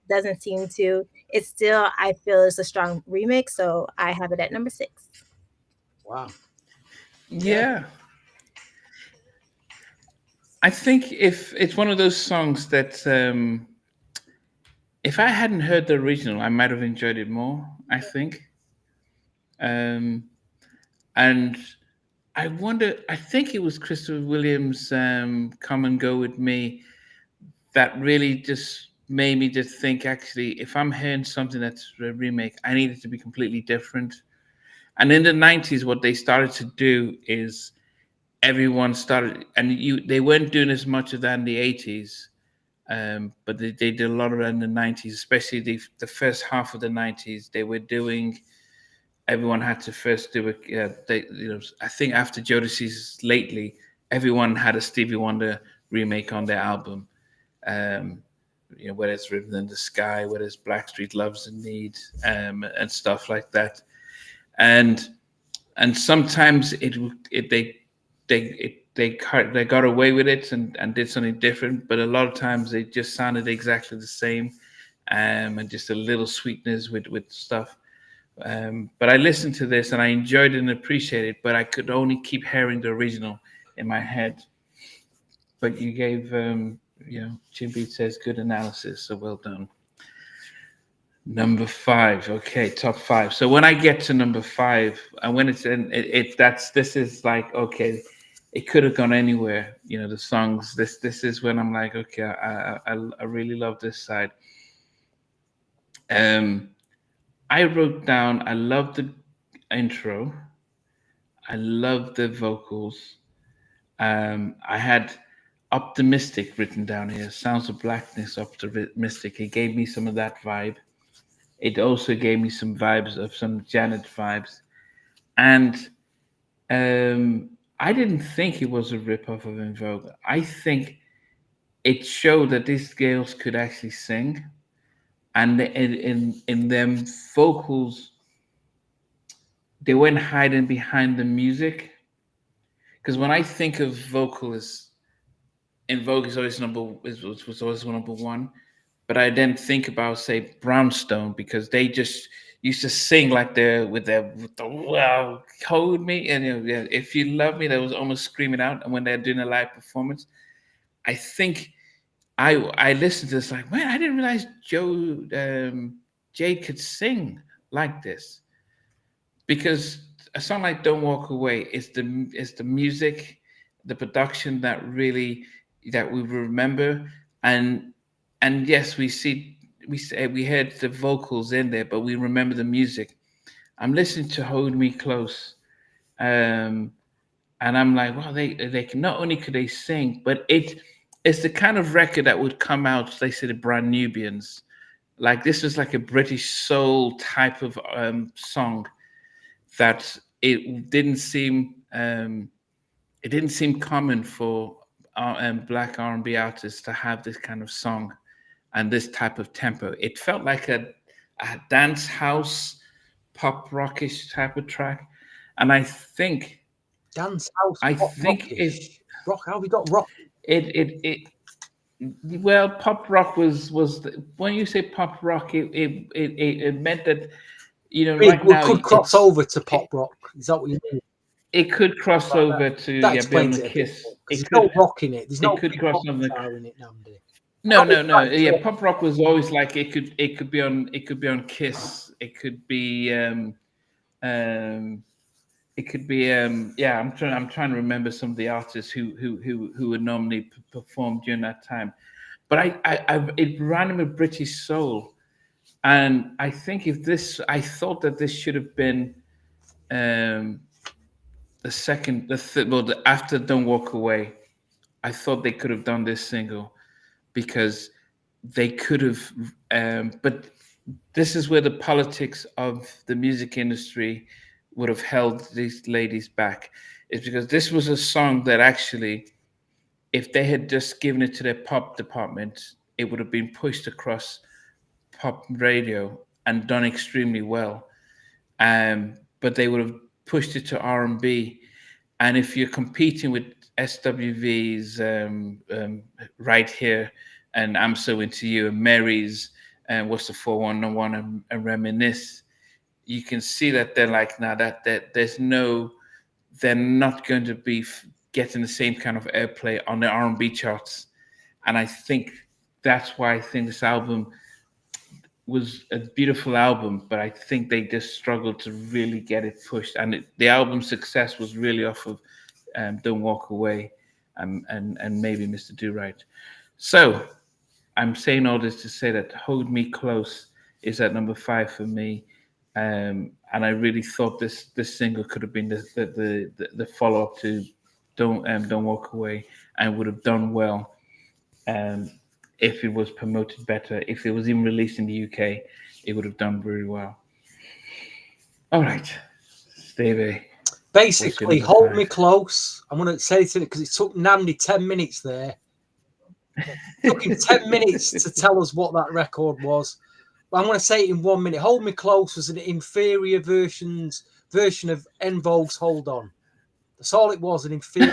doesn't seem to. It's still, I feel, is a strong remix, so I have it at number 6. Wow. Yeah. I think if it's one of those songs that if I hadn't heard the original, I might have enjoyed it more, I think. And I wonder, I think it was Christopher Williams' Come and Go With Me that really just made me just think, actually, if I'm hearing something that's a remake, I need it to be completely different. And in the 90s, what they started to do is everyone started, and they weren't doing as much of that in the 80s, but they did a lot of that in the 90s, especially the first half of the 90s. They were doing, everyone had to first do it. I think after Jodeci's Lately, everyone had a Stevie Wonder remake on their album. Whether it's Rhythm in the Sky, whether it's Blackstreet Loves and Need, and stuff like that, and sometimes they got away with it and did something different, but a lot of times they just sounded exactly the same, and just a little sweetness with stuff. But I listened to this and I enjoyed it and appreciated it, but I could only keep hearing the original in my head. But you gave Jim Beat says good analysis, so well done. Number 5, okay, top 5. So when I get to number 5, and when it's in, this is like, okay, it could have gone anywhere. The songs. This is when I'm like, okay, I really love this side. I wrote down, I love the intro. I love the vocals. I had optimistic written down here. Sounds of Blackness, optimistic. It gave me some of that vibe. It also gave me some vibes of some Janet vibes. And I didn't think it was a ripoff of En Vogue. I think it showed that these girls could actually sing. And in them vocals, they weren't hiding behind the music. Because when I think of vocalists, En Vogue is always was always number 1. But I then think about, say, Brownstone, because they just used to sing like with the wow, hold me, and if you love me, that was almost screaming out. And when they're doing a live performance, I think I listened to this like, man, I didn't realize Jade could sing like this. Because a song like "Don't Walk Away" is the music, the production that we remember, and yes, we heard the vocals in there, but we remember the music. I'm listening to "Hold Me Close," and and I'm like, well, they can, not only could they sing, but it's the kind of record that would come out. They say the Brand Nubians, like this was like a British soul type of song that it didn't seem common for black R&B artists to have this kind of song and this type of tempo. It felt like a dance house, pop rockish type of track, and I think Dance house. I Pop think rockish. Rock. How we got rock? it well, pop rock was when you say pop rock, it meant that right We now could cross over to pop rock. Is that what you mean? it could cross Like over that. to That be explains able it to a bit kiss. more, 'cause It there's could no rock in it. There's no it could big cross pop over. guitar in it, Namdi. No. Yeah, pop rock was always like it could be on Kiss. It could be um it could be yeah. I'm trying to remember some of the artists who would normally perform during that time. But it ran with British soul, and I think I thought that this should have been um after Don't Walk Away. I thought they could have done this single because they could have, but this is where the politics of the music industry would have held these ladies back. Is because this was a song that actually, if they had just given it to their pop department, it would have been pushed across pop radio and done extremely well. But they would have pushed it to R&B. And if you're competing with SWV's Right Here and I'm So Into You and Mary's and What's the 411 and Reminisce, you can see that they're like, now that they're not going to be getting the same kind of airplay on the R&B charts. And I think that's why I think this album was a beautiful album, but I think they just struggled to really get it pushed. And the album's success was really off of Don't Walk Away and maybe Mr. Do Right. So I'm saying all this to say that Hold Me Close is at number 5 for me. And I really thought this single could have been the follow up to Don't Walk Away and would have done well. If it was promoted better, if it was even released in the UK, it would have done very well. All right, Stevie. Basically, Hold Me Close. I'm going to say it because it took Namdi 10 minutes there. It took him 10 minutes to tell us what that record was. But I'm going to say it in 1 minute. Hold Me Close was an inferior version of En Vogue's Hold On. That's all it was, an inferior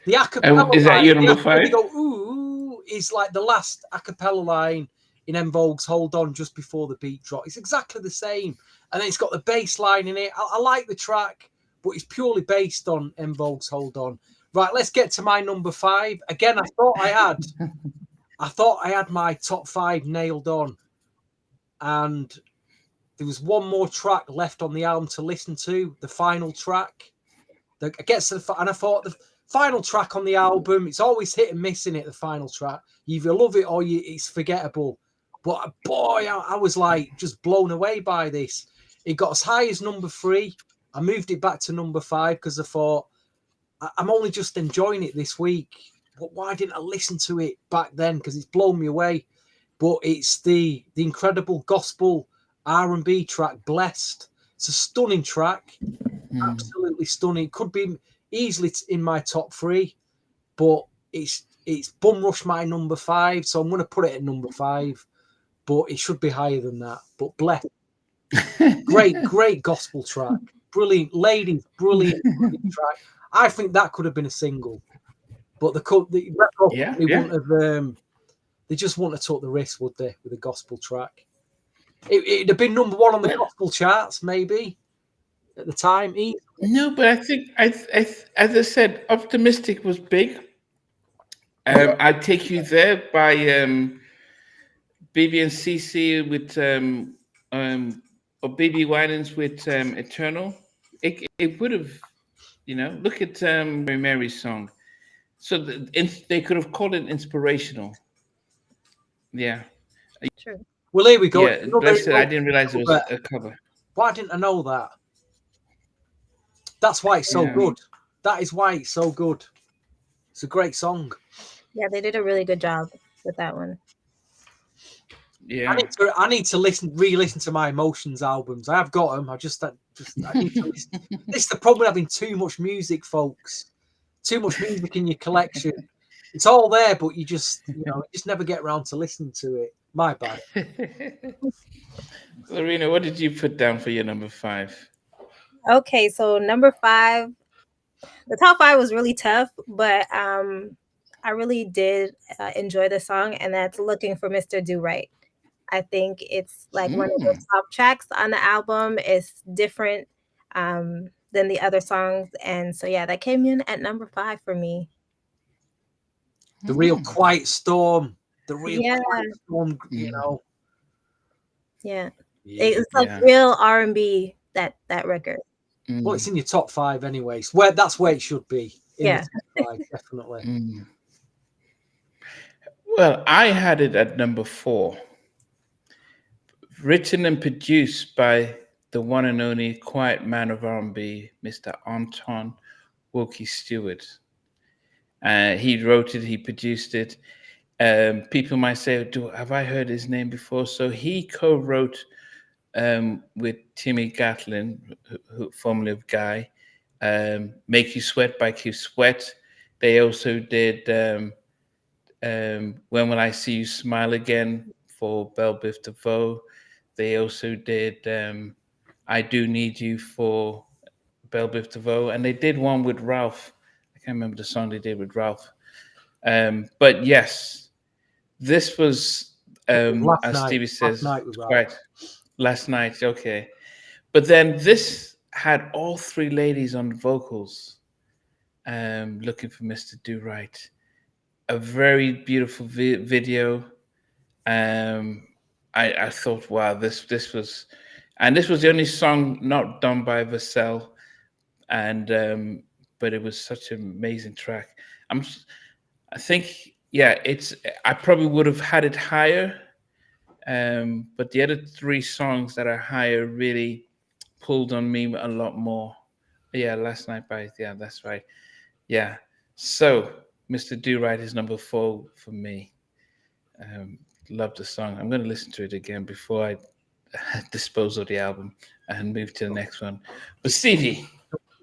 The acapella is that line, your number 5? They go, ooh, is like the last acapella line in En Vogue's Hold On just before the beat drop. It's exactly the same. And then it's got the bass line in it. I like the track, but it's purely based on En Vogue's Hold On. Right, let's get to my number 5. Again, I thought I had my top 5 nailed on. And there was one more track left on the album to listen to, the final track. And I thought the final track on the album, it's always hit and miss in it, the final track. You either love it or it's forgettable. But boy, I was like just blown away by this. It got as high as number 3. I moved it back to number 5 because I thought, I'm only just enjoying it this week. But why didn't I listen to it back then? Because it's blown me away. But it's the incredible gospel R&B track, Blessed. It's a stunning track. Absolutely stunning. It could be easily in my top 3, but it's bum rushed my number 5, so I'm going to put it at number 5, but it should be higher than that. But Blessed, great gospel track, brilliant ladies, brilliant track. I think that could have been a single, but the record they wouldn't have. They just wouldn't have took the risk, would they, with a gospel track? It'd have been number 1 on the gospel charts, maybe at the time. No, but I think as I said, Optimistic was big. I'd Take You There by BB and CC with or BB Winans with Eternal. It would have, look at Mary Mary's song. So they could have called it inspirational. Yeah. True. Well, here we go. Yeah, I didn't realize it was a cover. Why didn't I know that? That's why it's so Yeah. good. That is why it's so good. It's a great song. Yeah, they did a really good job with that one. Yeah. I need to re-listen to my Emotions albums. I have got them. I need to listen. This is the problem with having too much music, folks. Too much music in your collection. It's all there, but you just never get around to listening to it. My bad. Lorena, what did you put down for your number 5? Okay, so number 5, the top 5 was really tough, but I really did enjoy the song, and that's "Looking for Mr. Do Right." I think it's like one of the top tracks on the album. It's different than the other songs, and so yeah, that came in at number 5 for me. The real quiet storm. The real Yeah. quiet storm. You know. Yeah, Yeah. it's like real R&B, that record. Well, it's in your top 5 anyways. That's where it should be. In the top 5, definitely. Well, I had it at number 4. Written and produced by the one and only quiet man of R&B, Mr. Anton Wilkie Stewart. He wrote it, he produced it. People might say, have I heard his name before? So he co-wrote with Timmy Gatlin, who formerly of Guy, Make You Sweat by Q Sweat. They also did When Will I See You Smile Again for Belle Biv DeVoe. They also did I Do Need You for Belle Biv DeVoe. And they did one with Ralph. I can't remember the song they did with Ralph. But yes, this was, as Stevie says, quite last night. Okay. But then this had all 3 ladies on vocals, Looking for Mr. Do Right. A very beautiful video. I thought, wow, this was, and this was the only song not done by Vassell, and but it was such an amazing track. I think, yeah, I probably would have had it higher, but the other 3 songs that are higher really pulled on me a lot more. Yeah, Last Night yeah, that's right. Yeah, so Mr. Do Right is number 4 for me. Love the song. I'm going to listen to it again before I dispose of the album and move to the next one. But Stevie,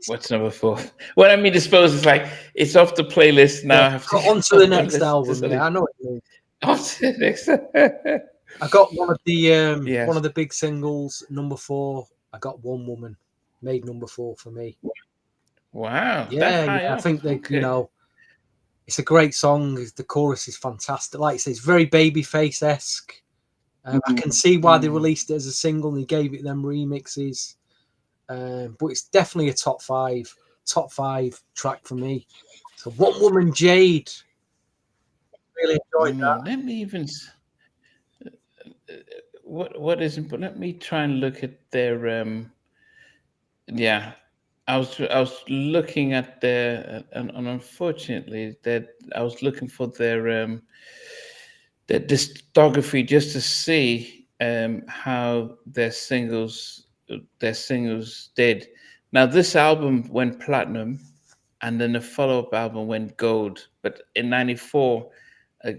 what's number 4? When I mean dispose, it's like it's off the playlist now. Yeah, I have to on to the next album. Yeah, I know what you mean. On to the next. I got one of the big singles, number 4. I got One Woman, made number 4 for me. Wow. Yeah, I think they, it's a great song. The chorus is fantastic. Like I say, it's very Babyface-esque. I can see why they released it as a single and they gave it them remixes. But it's definitely a top five track for me. So One Woman, Jade. Really enjoyed that. Let me even what isn't, but let me try and look at their yeah. I was looking at their and unfortunately that I was looking for their discography just to see how their singles did. Now this album went platinum, and then the follow-up album went gold. But in '94,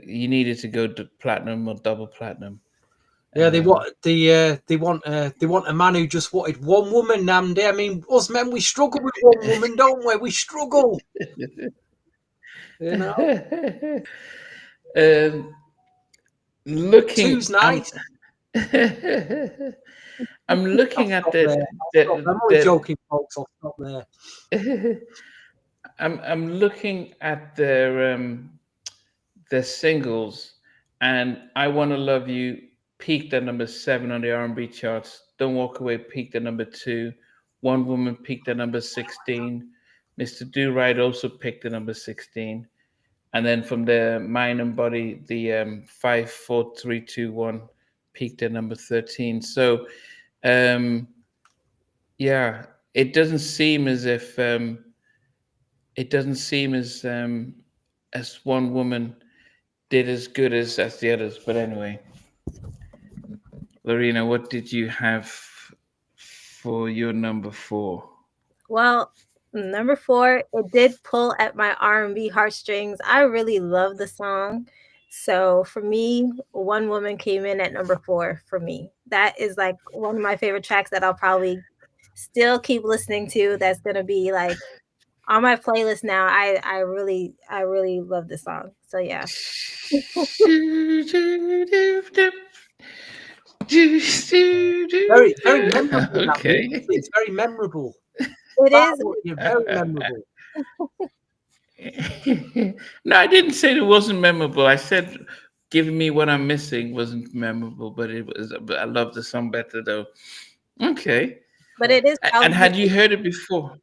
you needed to go to platinum or double platinum. Yeah, they want a man who just wanted one woman, Namdi. I mean, us men, we struggle with one woman, don't we? We struggle. You know. Looking, Two's nice. I'm looking at the. I'm only joking, folks. I'll stop there. I'm looking at their singles, and I Want to Love You peaked at number 7 on the R&B charts. Don't Walk Away peaked at number 2. One Woman peaked at number 16. Mr. Do Right also peaked at number 16. And then from the Mind and Body, the 5, 4, 3, 2, 1 peaked at number 13. So, yeah, it doesn't seem as if as One Woman did as good as the others. But anyway, Lorena, what did you have for your number 4? Well, number four, it did pull at my R&B heartstrings. I really love the song. So for me, One Woman came in at number four for me. That is like one of my favorite tracks that I'll probably still keep listening to. That's gonna be like on my playlist now. I really love this song. So yeah. Very, very memorable. That bit. Okay. It's very memorable. It is. You're very memorable. No, I didn't say it wasn't memorable. I said giving me what I'm missing wasn't memorable, but it was. But I love the song better though. Okay. But it is And probably. had you heard it before?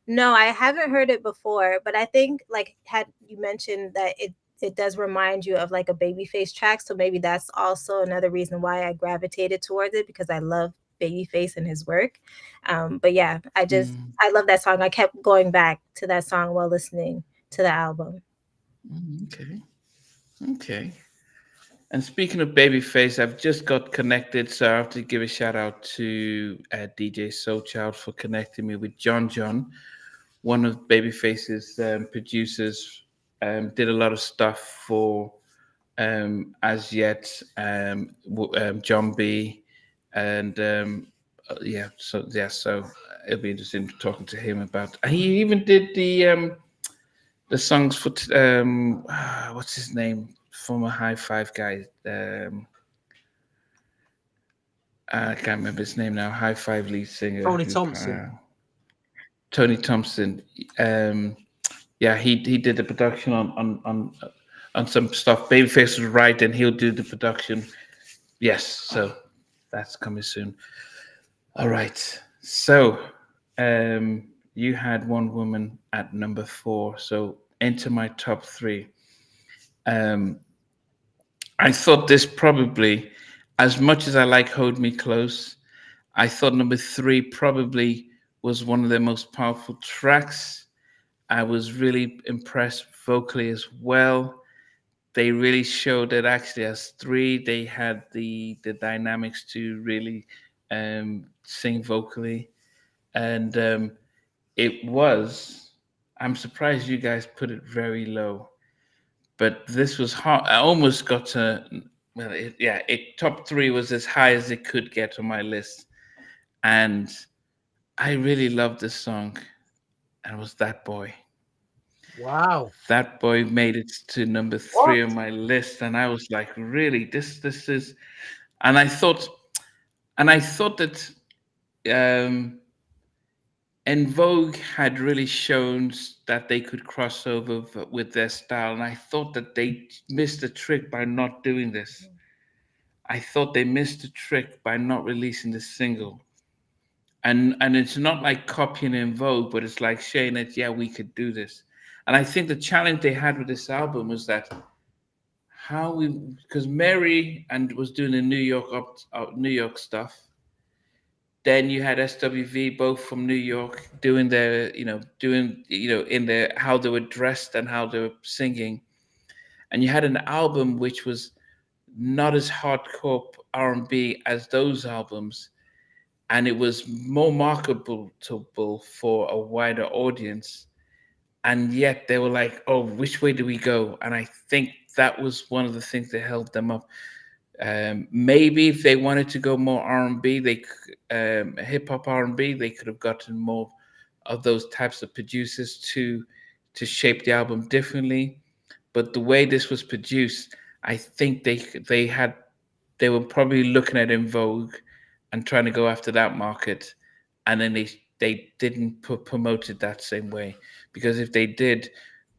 No, I haven't heard it before, but I think like had you mentioned that it does remind you of like a Babyface track, so maybe that's also another reason why I gravitated towards it because I love Babyface and his work. But yeah, Mm, I love that song. I kept going back to that song while listening to the album. okay. Okay. And speaking of Babyface, I've just got connected, so I have to give a shout out to DJ Soulchild for connecting me with John, one of Babyface's producers. Did a lot of stuff for As Yet, John B, and so it'll be interesting talking to him about. He even did the songs for what's his name, former High Five guy. I can't remember his name now. High Five lead singer Tony Thompson. Tony Thompson. Yeah, he did the production on some stuff. Babyface was right, and he'll do the production. Yes, so that's coming soon. All right. So you had One Woman at number 4. So enter my top 3. I thought this probably, as much as I like Hold Me Close, I thought number 3 probably was one of their most powerful tracks. I was really impressed vocally as well. They really showed that actually as 3, they had the dynamics to really sing vocally. And it was, I'm surprised you guys put it very low, but this was hard. I almost got to, well, top 3 was as high as it could get on my list. And I really loved this song. And it was That Boy. Wow. That Boy made it to number 3 on my list. And I was like, really, this is, and I thought that En Vogue had really shown that they could cross over with their style, and I thought that they missed a trick by not doing this. I thought they missed a trick by not releasing the single, and it's not like copying En Vogue, but it's like saying that we could do this. And I think the challenge they had with this album was that because Mary and was doing the New York stuff. Then you had SWV, both from New York, doing their, in their how they were dressed and how they were singing, and you had an album which was not as hardcore R&B as those albums, and it was more marketable for a wider audience, and yet they were like, "Oh, which way do we go?" And I think that was one of the things that held them up. Maybe if they wanted to go more R&B, hip hop R&B, they could have gotten more of those types of producers to shape the album differently. But the way this was produced, I think they were probably looking at En Vogue and trying to go after that market, and then they didn't promote it that same way, because if they did,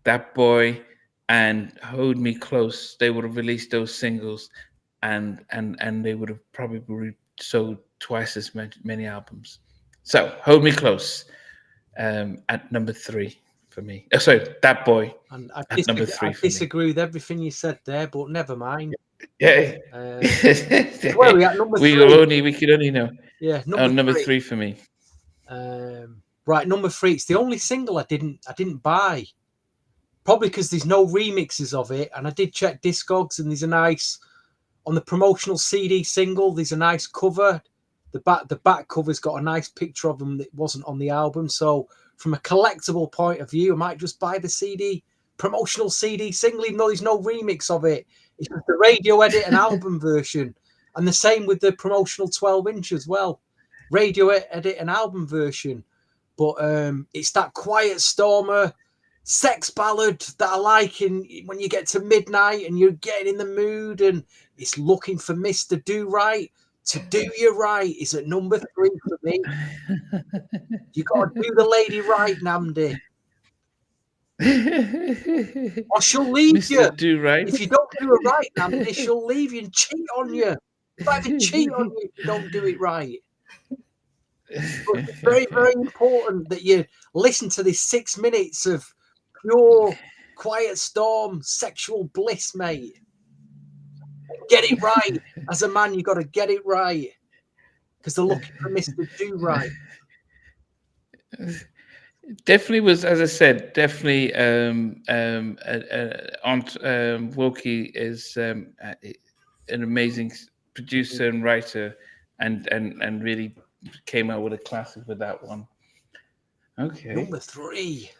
That Boy and Hold Me Close, they would have released those singles, and they would have probably sold twice as many albums. So Hold Me Close at number 3 for me. Oh, sorry, That Boy And at number 3 I for me. disagree with everything you said there, but never mind. Yeah. Where are we at? Number 3? We could only know. Yeah, number 3 for me. Right, number 3. It's the only single I didn't buy. Probably because there's no remixes of it, and I did check Discogs, and there's a nice, on the promotional CD single, there's a nice cover The back cover's got a nice picture of them that wasn't on the album. So from a collectible point of view, I might just buy the CD, promotional CD single, even though there's no remix of it. It's just the radio edit and album version. And the same with the promotional 12-inch as well. Radio edit and album version. But it's that quiet stormer sex ballad that I like when you get to midnight and you're getting in the mood, and it's looking for Mr. Do Right to do you right is at number 3 for me. You got to do the lady right, Namdi, or she'll leave Mr. you. Do Right. If you don't do it right, Namdi, she'll leave you and cheat on you. In fact, cheat on you if you don't do it right. But it's very, very important that you listen to this 6 minutes of pure quiet storm sexual bliss, mate. Get it right. As a man, you got to get it right, because they're looking for Mr. Do Right. Definitely was, as I said, definitely Wokey is an amazing producer and writer, and really came out with a classic with that one. Okay. Number 3.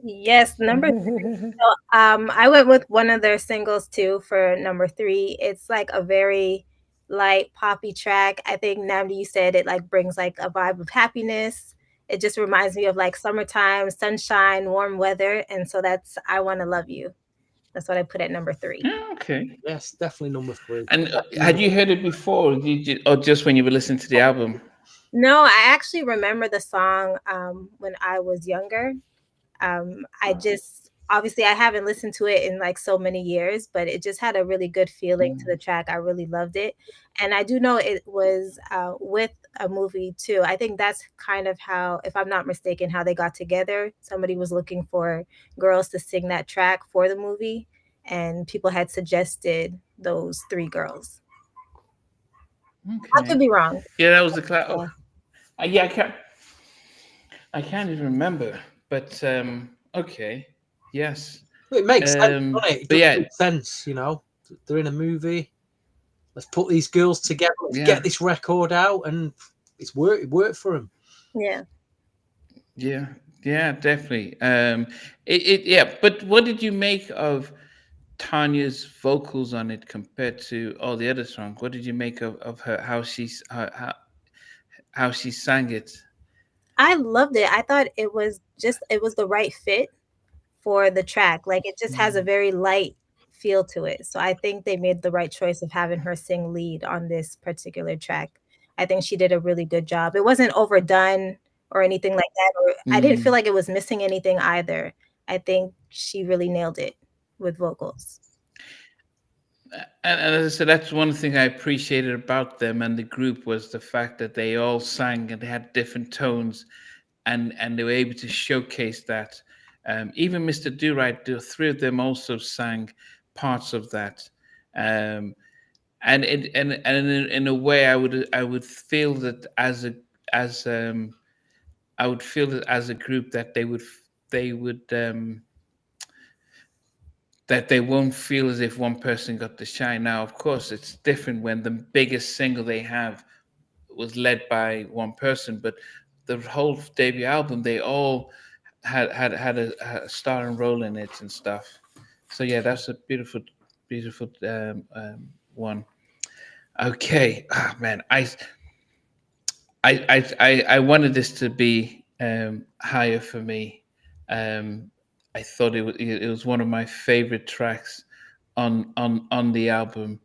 Yes, number 3. So, I went with one of their singles too for number 3. It's like a very light poppy track. I think Namdi, you said it like brings like a vibe of happiness. It just reminds me of like summertime, sunshine, warm weather, and so that's "I Wanna Love You." That's what I put at number 3. Okay. Yes, definitely number 3. And had you heard it before, or just when you were listening to the album? No, I actually remember the song when I was younger. I just obviously I haven't listened to it in like so many years, but it just had a really good feeling to the track. I really loved it, and I do know it was with a movie too. I think that's kind of how, if I'm not mistaken, how they got together. Somebody was looking for girls to sing that track for the movie, and people had suggested those 3 girls. I could be wrong. Yeah, that was the class. Yeah. Yeah, I can't even remember. But okay, yes. Well, it makes sense, doesn't it? It does make sense, you know. They're in a movie. Let's put these girls together. Let's get this record out, and it worked for them. Yeah. Yeah, definitely. Yeah. But what did you make of Tanya's vocals on it compared to all the other songs? What did you make of her, how she sang it? I loved it. I thought it was the right fit for the track. Like it just has a very light feel to it. So I think they made the right choice of having her sing lead on this particular track. I think she did a really good job. It wasn't overdone or anything like that. Or I didn't feel like it was missing anything either. I think she really nailed it with vocals. And as I said, that's one thing I appreciated about them and the group, was the fact that they all sang and they had different tones, and they were able to showcase that. Even Mr. Do Right, the 3 of them also sang parts of that. And in a way, I would feel that as a group that they won't feel as if one person got the shine. Now, of course, it's different when the biggest single they have was led by one person, but the whole debut album, they all had a starring role in it and stuff. So yeah, that's a beautiful one. Okay, man, I wanted this to be higher for me. I thought it was one of my favorite tracks on the album,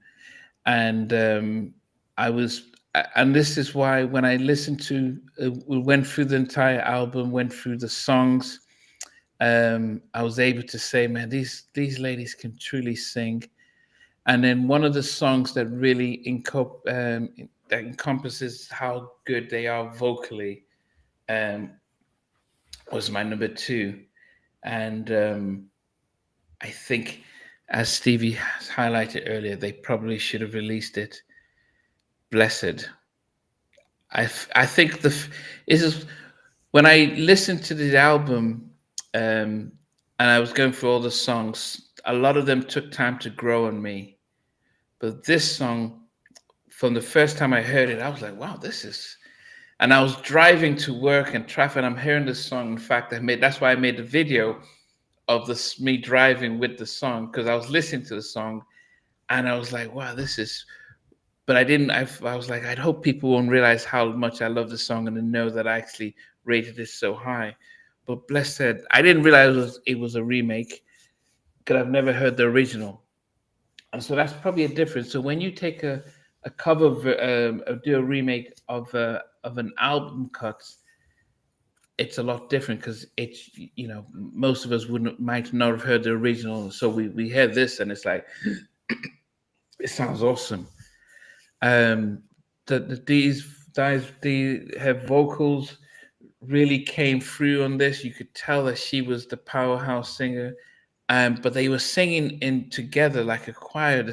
and and this is why when I listened to, we went through the entire album, went through the songs, I was able to say, man, these ladies can truly sing. And then one of the songs that really that encompasses how good they are vocally was my number 2. And I think, as Stevie has highlighted earlier, they probably should have released it. Blessed. I think when I listened to the album, and I was going through all the songs, a lot of them took time to grow on me. But this song, from the first time I heard it, I was like, wow, this is. And I was driving to work and traffic, and I'm hearing this song. In fact, that's why I made the video of this me driving with the song, because I was listening to the song and I was like, wow, this is. But I didn't. I was like, I'd hope people won't realize how much I love the song and to know that I actually rated this so high. But blessed, I didn't realize it was a remake because I've never heard the original, and so that's probably a difference. So when you take a cover, do a remake of an album cut, it's a lot different because it's, most of us might not have heard the original, so we hear this and it's like it sounds awesome. um these guys, her vocals really came through on this. You could tell that she was the powerhouse singer. But they were singing in together like a choir.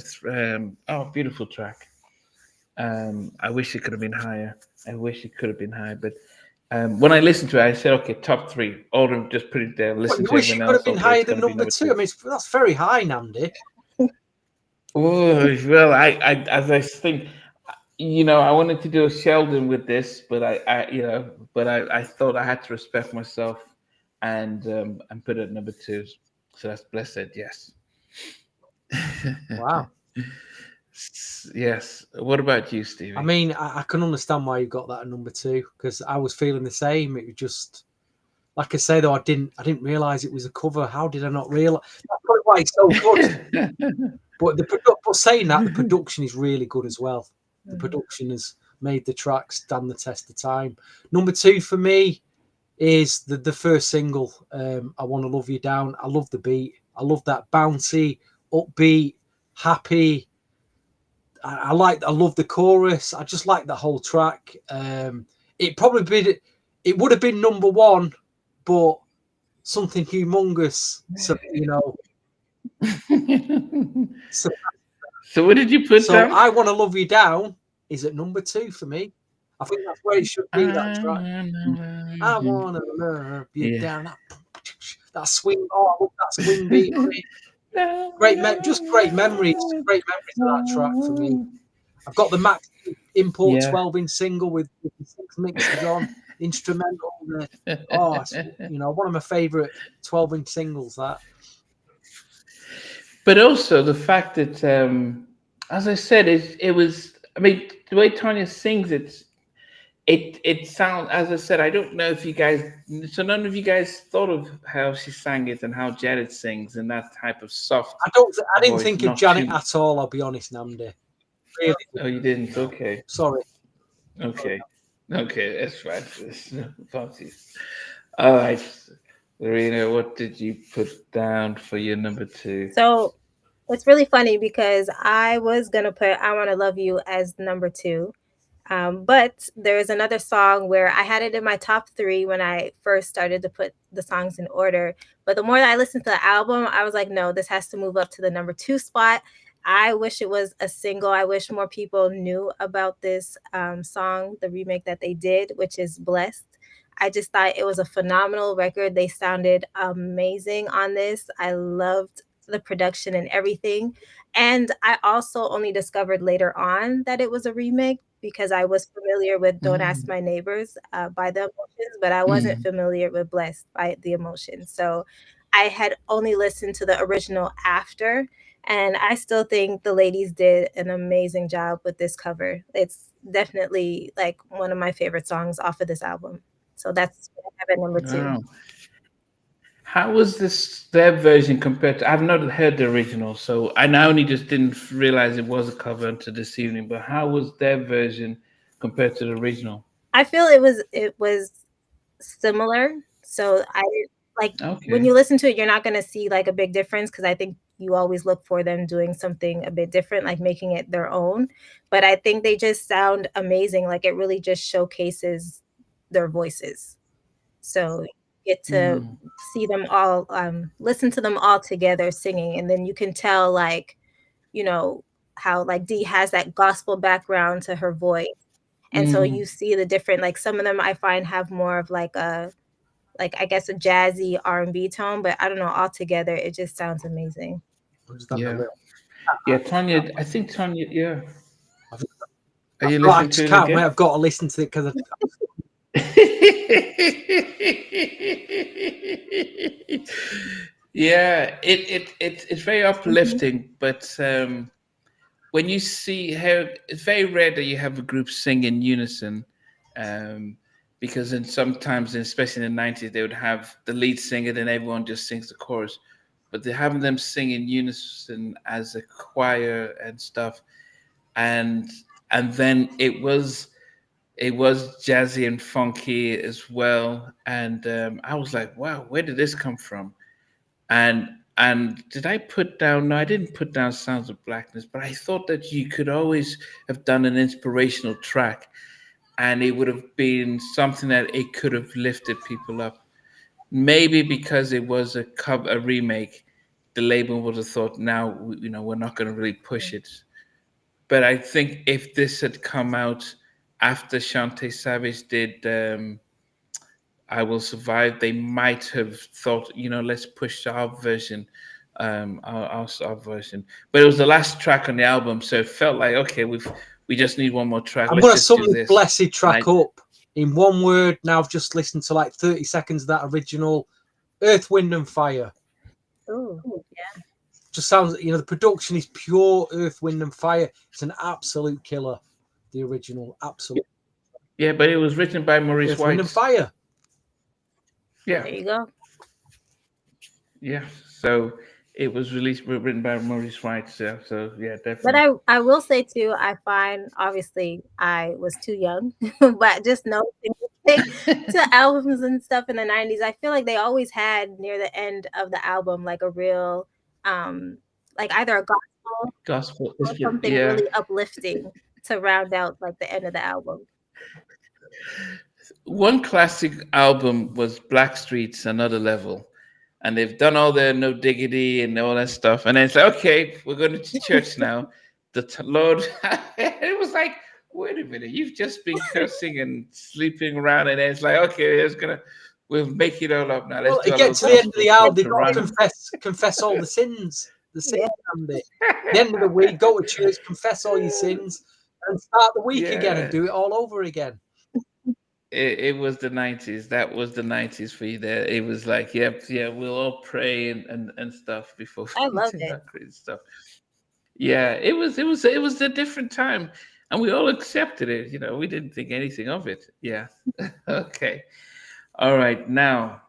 Oh, beautiful track. I wish it could have been higher. I wish it could have been higher. But when I listened to it, I said, okay, top three. All of them, just put it there. Listen You to wish it everyone could else. have been Okay, higher it's than going to be number two. I mean, that's very high, Nandi. Oh, well, as I think, I wanted to do a Sheldon with this, but I thought I had to respect myself and put it at number two. So that's blessed. Yes. Wow. Yes. What about you, Stevie? I mean, I can understand why you got that at number two, because I was feeling the same. It was just, like I say, though, I didn't realize it was a cover. How did I not realize? That's probably why it's so good. But saying that, the production is really good as well. The production has made the track stand the test of time. Number two for me is the first single, I Want to Love You Down. I love the beat. I love that bouncy, upbeat, happy. I love the chorus. I just like the whole track. It would have been number one, but something humongous. So So what did you put down? I Want to Love You Down is at number two for me. I think that's where it should be, that track. I want to love you down. That swing. Oh, I love that swing beat. Great memories. Great memories of that track for me. I've got the Max Import 12-inch single with the 6 mixes on, instrumental. One of my favourite 12-inch singles. That. But also the fact that, as I said, it was. I mean, the way Tanya sings, it sounds. As I said, I don't know if you guys. So none of you guys thought of how she sang it and how Jared sings and that type of soft. I didn't think of Janet at all. I'll be honest, Nandi. Really? Oh, you didn't? No. Okay. Sorry. Okay, that's fine. Apologies. All right, Lorena, what did you put down for your number two? So it's really funny because I was gonna put "I Want to Love You" as number two, but there is another song where I had it in my top three when I first started to put the songs in order. But the more that I listened to the album, I was like, no, this has to move up to the number two spot. I wish it was a single. I wish more people knew about this song, the remake that they did, which is Blessed. I just thought it was a phenomenal record. They sounded amazing on this. I loved the production and everything. And I also only discovered later on that it was a remake because I was familiar with Don't Ask My Neighbors by The Emotions, but I wasn't familiar with Blessed by The Emotions. So I had only listened to the original after. And I still think the ladies did an amazing job with this cover. It's definitely like one of my favorite songs off of this album. So that's what I have at number two. Wow. How was their version compared to? I've not heard the original, so I only just didn't realize it was a cover until this evening. But how was their version compared to the original? I feel it was similar. So when you listen to it, you're not going to see like a big difference because I think you always look for them doing something a bit different, like making it their own. But I think they just sound amazing. Like it really just showcases their voices. So you get to see them all, listen to them all together singing. And then you can tell like, how like Dee has that gospel background to her voice. And so you see the different, like some of them I find have more of like I guess a jazzy R&B tone, but I don't know, all together it just sounds amazing. Yeah, Tanya. I think Tanya. Yeah. Are you Oh, I listening just to it can't wait. again? I've got to listen to it because Yeah, it's very Mhm. uplifting, but when you see how it's very rare that you have a group sing in unison, um, because in sometimes, especially in the 90s, they would have the lead singer, then everyone just sings the chorus. But they're having them sing in unison as a choir and stuff, and then it was jazzy and funky as well, and I was like, wow, where did this come from? And did I put down? No, I didn't put down Sounds of Blackness, but I thought that you could always have done an inspirational track, and it would have been something that it could have lifted people up. Maybe because it was a remake, the label would have thought, now we're not going to really push it. But I think if this had come out after Shantae Savage did I Will Survive, they might have thought, let's push our version, our version. But it was the last track on the album, so it felt like, okay, we just need one more track. I'm Let's going to just sum do this this. blessed track up in one word. Now I've just listened to like 30 seconds of that original Earth, Wind and Fire. Ooh, yeah. Just sounds, the production is pure Earth, Wind and Fire. It's an absolute killer. The original, absolute. Yeah, but it was written by Maurice Earth, White. Wind and Fire. Yeah, There you go. yeah. So it was written by Maurice White. So yeah, But definitely. I will say too, I find obviously I was too young, but just noticing to albums and stuff in the 90s, I feel like they always had near the end of the album like a real like either a gospel Gospel, or something yeah. really uplifting to round out like the end of the album. One classic album was Blackstreet's Another Level. And they've done all their No Diggity and all that stuff. And then it's like, okay, we're going to church now. Lord, it was like, wait a minute, you've just been cursing and sleeping around. And then it's like, okay, we'll make it all up now. Let's Well, do it a little gets to the end of gospel the album, stuff they've to got to run. confess all the sins. The sin Yeah. Andy. At the end of the week, go to church, confess all your sins, and start the week again and Yeah. do it all over again. It was the 90s. That was the 90s for you there. It was like, yep, yeah, we'll all pray and stuff before I we loved do it. that crazy stuff. Yeah, it was a different time, and we all accepted it. We didn't think anything of it. Yeah. Okay. All right. Now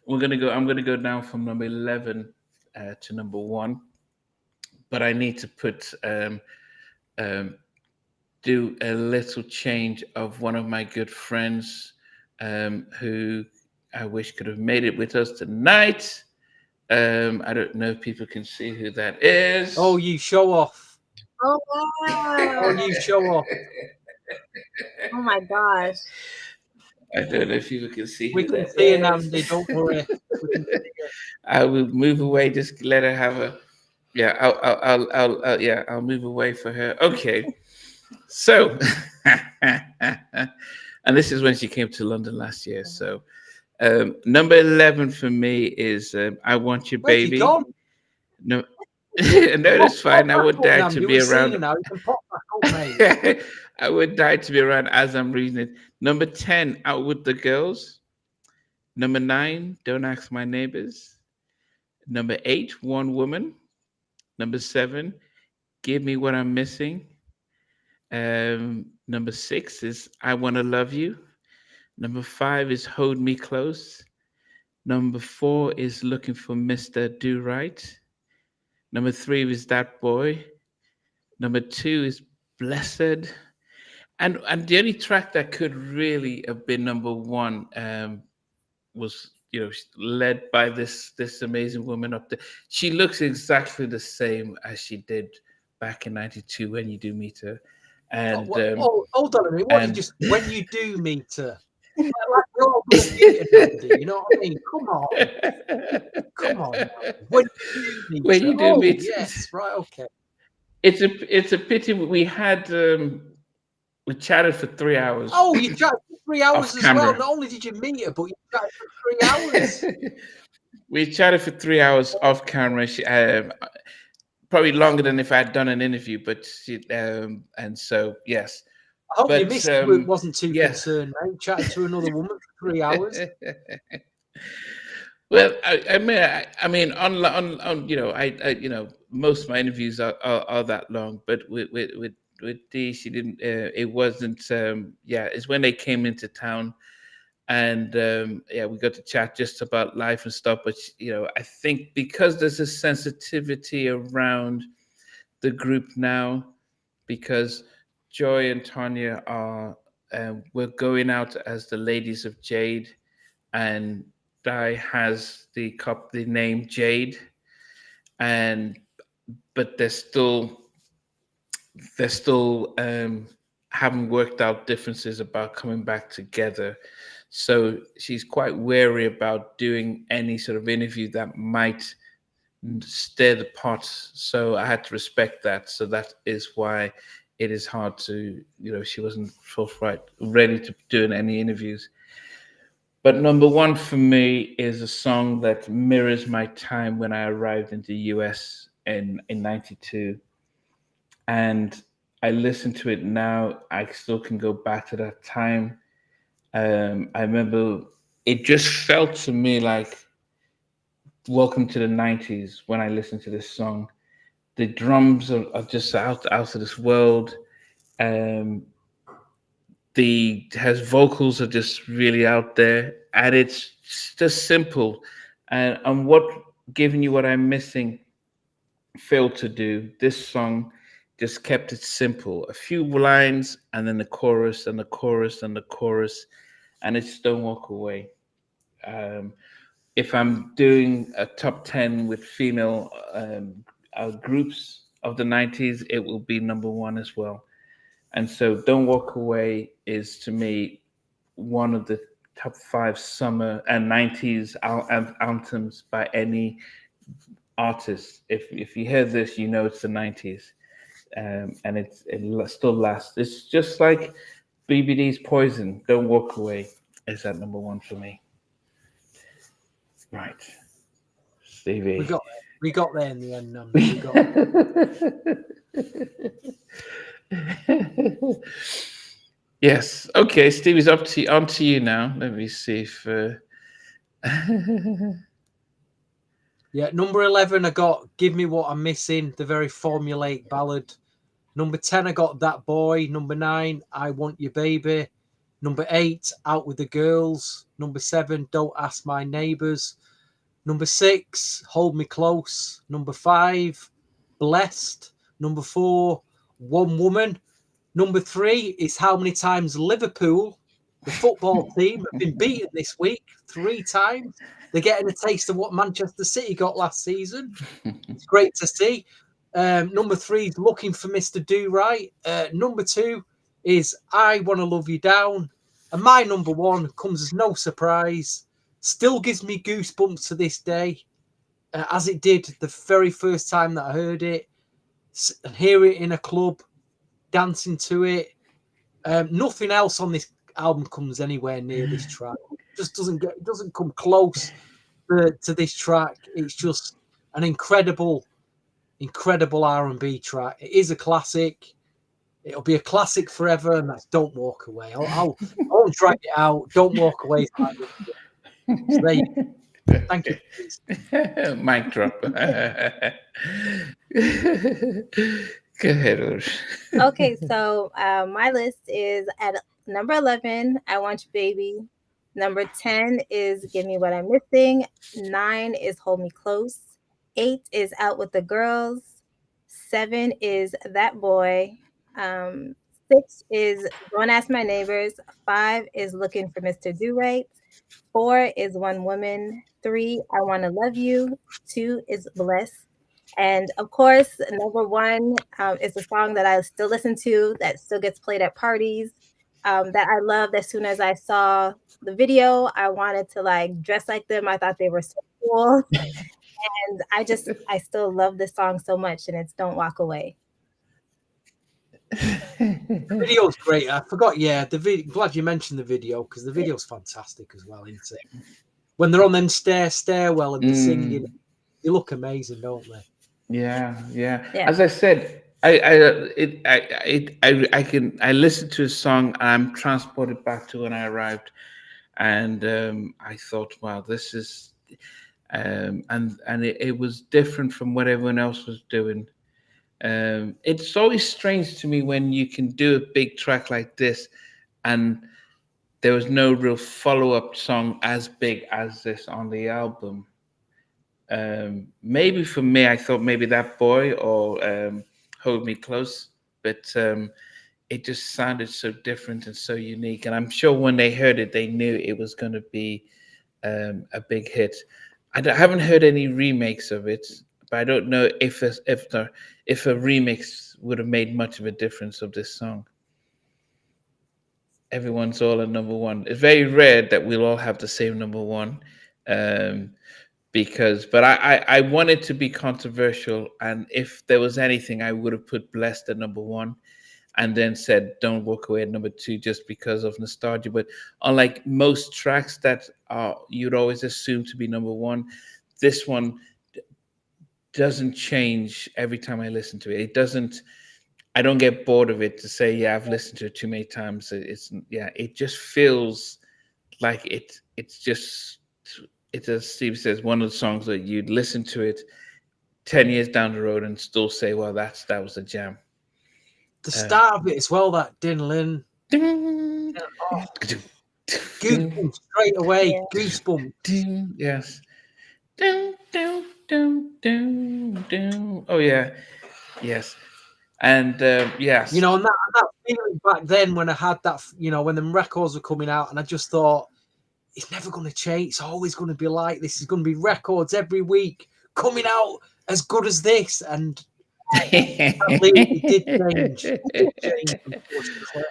we're gonna go. I'm gonna go down from number 11 to number one, but I need to um, do a little change of one of my good friends, who I wish could have made it with us tonight. I don't know if people can see who that is. Oh, you show off. Oh Oh, wow. you show off. Oh my gosh. I don't know if people can see We who can that see it, is. Andy. Don't worry. We can see it. I will move away. Just let her have a. Yeah, I'll move away for her. Okay, so, and this is when she came to London last year. So, number 11 for me is "I Want Your Where have you Baby." gone? No, no, that's fine. I would die to be You've seen around. it now. You can pop back up, mate. I would die to be around as I'm reading it. Number 10, Out with the Girls. Number 9, Don't Ask My Neighbors. Number 8, One Woman. Number 7, Give Me What I'm Missing. Number 6 is I Wanna Love You. Number 5 is Hold Me Close. Number 4 is Looking for Mr. Do Right. Number 3 is That Boy. Number 2 is Blessed. And the only track that could really have been number one, was led by this amazing woman up there. She looks exactly the same as she did back in '92 when you do meet her. And Hold on a minute. What and you just when you do meet her? Like we're all gonna meet her, Andy, you know what I mean? Come on. When you do meet when her. you do meet, yes, right, okay. it's a pity we had we chatted for 3 hours. Oh, you chatted for 3 hours Off as camera. well. Not only did you meet her, but you chatted for 3 hours. We chatted for 3 hours off camera. She, probably longer than if I had done an interview, but and so yes, I hope you But missed it. Wasn't too yeah. concerned, mate. Chatting to another woman for 3 hours. Well, I mean, on most of my interviews are that long, but with Dee, she didn't. It wasn't. Yeah, it's when they came into town, and yeah, we got to chat just about life and stuff. But I think because there's a sensitivity around the group now, because Joy and Tanya are we're going out as the ladies of Jade, and Di has the name Jade, and but they're still haven't worked out differences about coming back together. So she's quite wary about doing any sort of interview that might stir the pot. So I had to respect that. So that is why it is hard to, she wasn't forthright, ready to doing any interviews. But number one for me is a song that mirrors my time when I arrived in the US in '92. And I listen to it now. I still can go back to that time. I remember it just felt to me like welcome to the '90s when I listened to this song. The drums are just out of this world. Um, the has vocals are just really out there, and it's just simple. And what giving you what I'm missing failed to do. This song just kept it simple. A few lines, and then the chorus, and the chorus, and the chorus, and it's Don't Walk Away. Um, if I'm doing a top 10 with female groups of the '90s, it will be number one as well. And so Don't Walk Away is to me one of the top five summer and '90s anthems by any artist. If you hear this, you know it's the '90s, and it still lasts. It's just like BBD's Poison. Don't Walk Away is at number one for me. Right, Stevie. We got there in the end. We got. Yes. Okay, Stevie's on to you now. Let me see if. Yeah, number 11, I got Give Me What I'm Missing, the very formulaic ballad. Number 10, I got That Boy. Number 9, I Want You Baby. Number 8, Out With the Girls. Number 7, Don't Ask My Neighbours. Number 6, Hold Me Close. Number 5, Blessed. Number 4, One Woman. Number 3 is How Many Times Liverpool, the football team, have been beaten this week 3 times. They're getting a taste of what Manchester City got last season. It's great to see. Number 3 is Looking for Mr. Do Right. Number 2 is I Want to Love You Down. And my number 1 comes as no surprise. Still gives me goosebumps to this day, as it did the very first time that I heard it. And hear it in a club, dancing to it. Nothing else on this album comes anywhere near this track. It just doesn't come close to this track. It's just an incredible R&B track. It is a classic. It'll be a classic forever, and that's Don't Walk Away. I won't drag it out. Don't Walk Away. So there you go. Thank you. Mic drop. Go ahead, Urs. Okay, so my list is at number 11, I Want You Baby. Number 10 is Give Me What I'm Missing. 9 is Hold Me Close. 8 is Out With the Girls. 7 is That Boy. 6 is Don't Ask My Neighbors. 5 is Looking for Mr. Do Right. 4 is One Woman. 3, I Want to Love You. 2 is Bless. And of course, number 1 is a song that I still listen to, that still gets played at parties, that I loved. As soon as I saw the video, I wanted to dress like them. I thought they were so cool. And I still love this song so much, and it's Don't Walk Away. The video's great. I forgot, the video. Glad you mentioned the video, because the video's fantastic as well, isn't it? When they're on them stairwell and they're singing, they look amazing, don't they? Yeah. As I said, I listen to a song and I'm transported back to when I arrived, and I thought, wow, this is, and it was different from what everyone else was doing. It's always strange to me when you can do a big track like this, and there was no real follow up song as big as this on the album. Maybe for me, I thought maybe That Boy or Hold Me Close, but it just sounded so different and so unique. And I'm sure when they heard it, they knew it was going to be a big hit. Haven't heard any remakes of it, but I don't know if a remix would have made much of a difference of this song. Everyone's all a number one. It's very rare that we'll all have the same number one. Um, because but I wanted to be controversial, and if there was anything I would have put Blessed at number one and then said Don't Walk Away at number two just because of nostalgia. But unlike most tracks that are you'd always assume to be number one, this one doesn't change every time I listen to it. It doesn't, I don't get bored of it to say, yeah, I've listened to it too many times. It's yeah, it just feels like it's just, it's, as Steve says, one of the songs that you'd listen to it 10 years down the road and still say, well, that was a jam. The start of it as well, that Din Lin. Ding, Oh, goosebumps straight away. Yeah. Goosebumps. ding, yes. Ding, ding, ding, ding, ding. Oh yeah, yes. And yes, You know, and that feeling back then when I had that, you know, when the records were coming out, and I just thought, it's never going to change. It's always going to be like this. It's going to be records every week coming out as good as this. And sadly, it did change. It did change, unfortunately.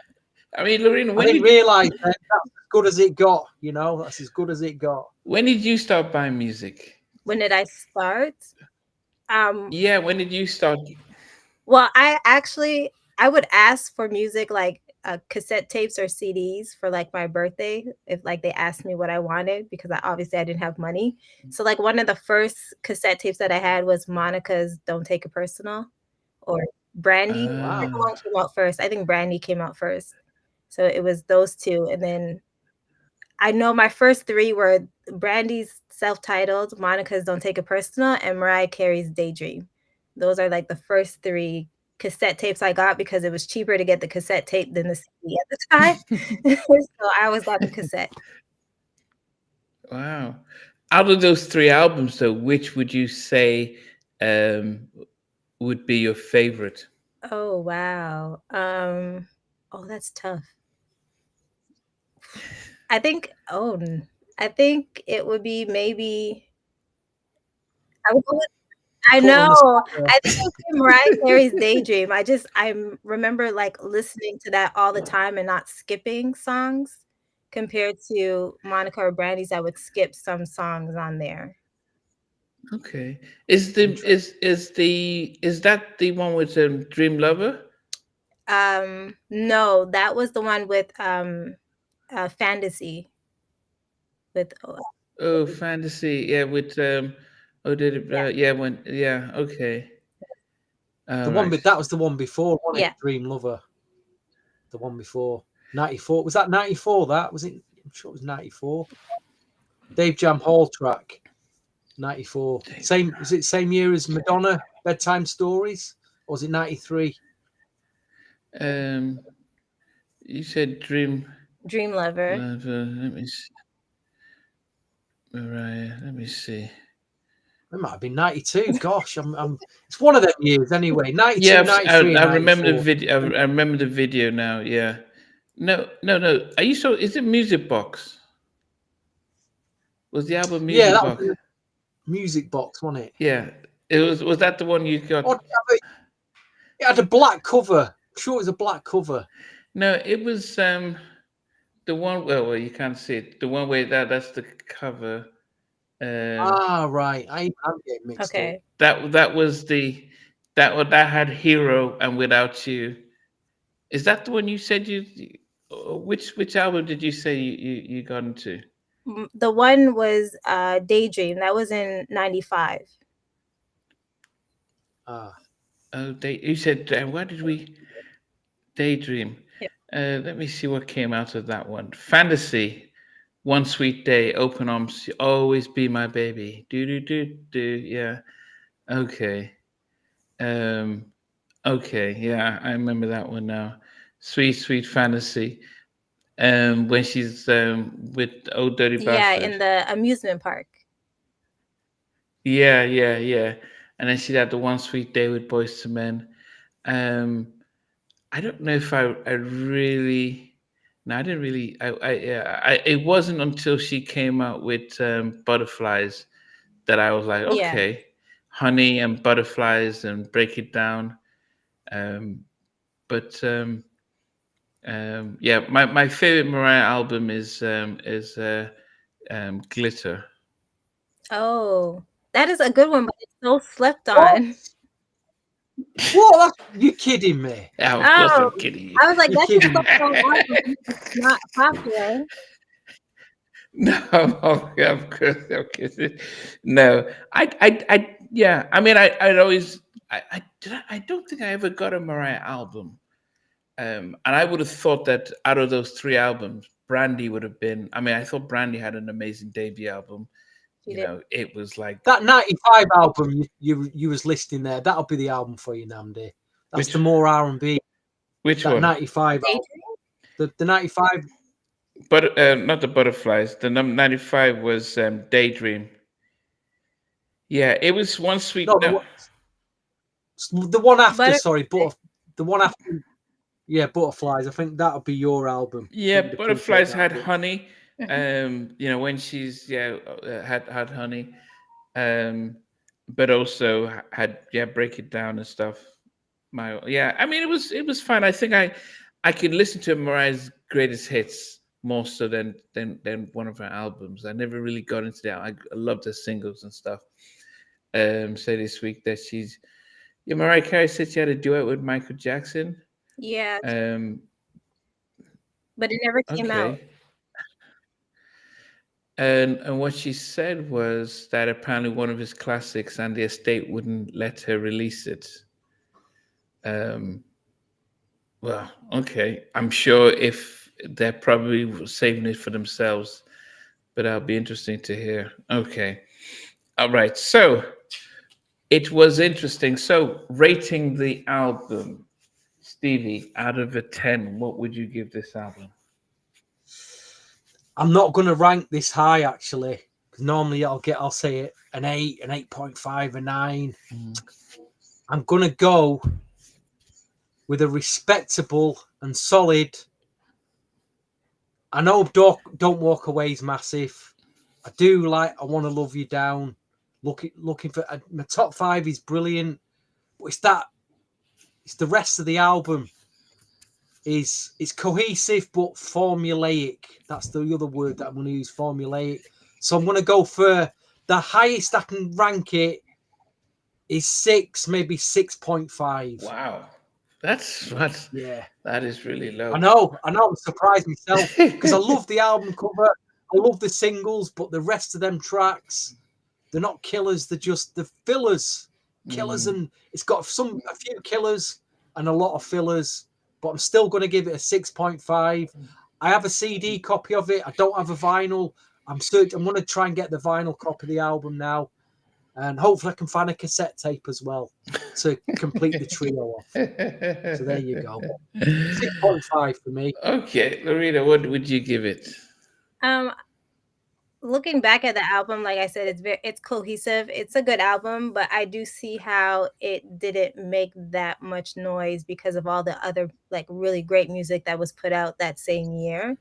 I mean, Lorena, I when didn't did realise that that's as good as it got. You know, that's as good as it got. when did you start buying music? When did I start? Yeah, when did you start? Well, I would ask for music like cassette tapes or CDs for like my birthday if like they asked me what I wanted, because I didn't have money. So like one of the first cassette tapes that I had was Monica's "Don't Take It Personal" or Brandy. Which Wow. one came out first? I think Brandy came out first. So it was those two, and then I know my first three were Brandy's self-titled, Monica's "Don't Take It Personal," and Mariah Carey's "Daydream." Those are like the first three cassette tapes I got because it was cheaper to get the cassette tape than the CD at the time. So I always got the cassette. Wow. Out of those three albums, though, which would you say um, would be your favorite? Oh wow. Oh, that's tough. I think I think it would be maybe I would go with I Put on know. the spot there. I think it's Mariah Carey's "Daydream." I remember like listening to that all the time and not skipping songs compared to Monica or Brandy's. I would skip some songs on there. Okay. Is that the one with Dream Lover? No, that was the one with Fantasy with Oh, Fantasy. Yeah, with oh, did it? yeah, Yeah, when yeah. Okay. The All one, right. but that was the one before, wasn't yeah. it? Dream Lover. The one before 94. Was that 94? That was it. I'm sure it was 94. Dave Jam Hall track. 94. Same, was it same year as Madonna Bedtime Stories? Or was it 93? Um, you said Dream Dream Lover. Lover. Let me see. Mariah. Let me see. It might have been 92. Gosh, it's one of them years anyway. 92, Yeah, 93, I and remember the 94. video. I remember the video now. Yeah. No, no, no. Are you so? Is it Music Box? Was the album Yeah, Music that was Box? in the music box, wasn't it? Yeah. It was. Was that the one you got? Or it had a black cover. I'm sure it was a black cover. No, it was the one. Well, you can't see it. The one where that's the cover. Right. I'm getting mixed up. Okay. That was the that had Hero and Without You. Is that the one you said you? Which album did you say you got into? The one was Daydream. That was in 95. Ah. Oh, you said why did we daydream? Yeah. Let me see what came out of that one. Fantasy, one sweet day, open arms, always be my baby. Do do do do. Yeah. Okay. Um. Okay. Yeah, I remember that one now. Sweet, sweet fantasy. When she's with old dirty Yeah, bastard. in the amusement park. Yeah, yeah, yeah. And then she had the one sweet day with Boys to Men. Um, I don't know if I really. No, I didn't really. Yeah, it wasn't until she came out with Butterflies that I was like, Yeah. okay, Honey and Butterflies and Break It Down. Um, but yeah, my favorite Mariah album is Glitter. Oh, that is a good one, but it's so slept What? on. What? You kidding me? Yeah, of course Oh, I'm kidding you. I was like, You that's just kidding so me? long album. It's not popular. No, of course, of course. No, yeah. I mean, I'd always, I don't think I ever got a Mariah album. And I would have thought that out of those three albums, Brandy would have been. I mean, I thought Brandy had an amazing debut album. She You did. know, it was like That 95 album you was listing there, that'll be the album for you, Namdi. That's which the more R&B. which That one? 95 album. Daydream? The 95. But not the Butterflies. The number 95 was Daydream. Yeah, it was one sweet. No, No, the one after, Butter. sorry, the one after, yeah, Butterflies. I think that'll be your album. I yeah, think you'd appreciate Butterflies that had a bit. Honey. Mhm. When she's had Honey. Um, but also had Break It Down and stuff. I mean it was fine. I think I could listen to Mariah's greatest hits more so than one of her albums. I never really got into that. I loved her singles and stuff. Say this week that Mariah Carey said she had a duet with Michael Jackson. Yeah, Um, but it never came out. okay. And what she said was that apparently one of his classics and the estate wouldn't let her release it. Um, well, okay. I'm sure if they're probably saving it for themselves, but that'll be interesting to hear. Okay. All right. So it was interesting. So rating the album, Stevie, out of a 10, what would you give this album? I'm not going to rank this high actually, because normally I'll say it an 8, an 8.5, a 9. I'm going to go with a respectable and solid. I know Don't Walk Away is massive. I do like I Want to Love You Down. Looking for my top 5 is brilliant, but it's the rest of the album is cohesive but formulaic. That's the other word that I'm going to use, formulaic. So I'm going to go for the highest I can rank it is 6, maybe 6.5. Wow. That's Yeah. that is really low. I know, I'm surprised myself because I love the album cover, I love the singles, but the rest of them tracks, they're not killers, they're just the fillers. Killers, and it's got a few killers and a lot of fillers, but I'm still going to give it a 6.5. I have a CD copy of it. I don't have a vinyl. I'm going to try and get the vinyl copy of the album now, and hopefully I can find a cassette tape as well to complete the trio off. So there you go. 6.5 for me. Okay, Lorena, what would you give it? Um, Looking back at the album, like I said, it's cohesive. It's a good album, but I do see how it didn't make that much noise because of all the other like really great music that was put out that same year.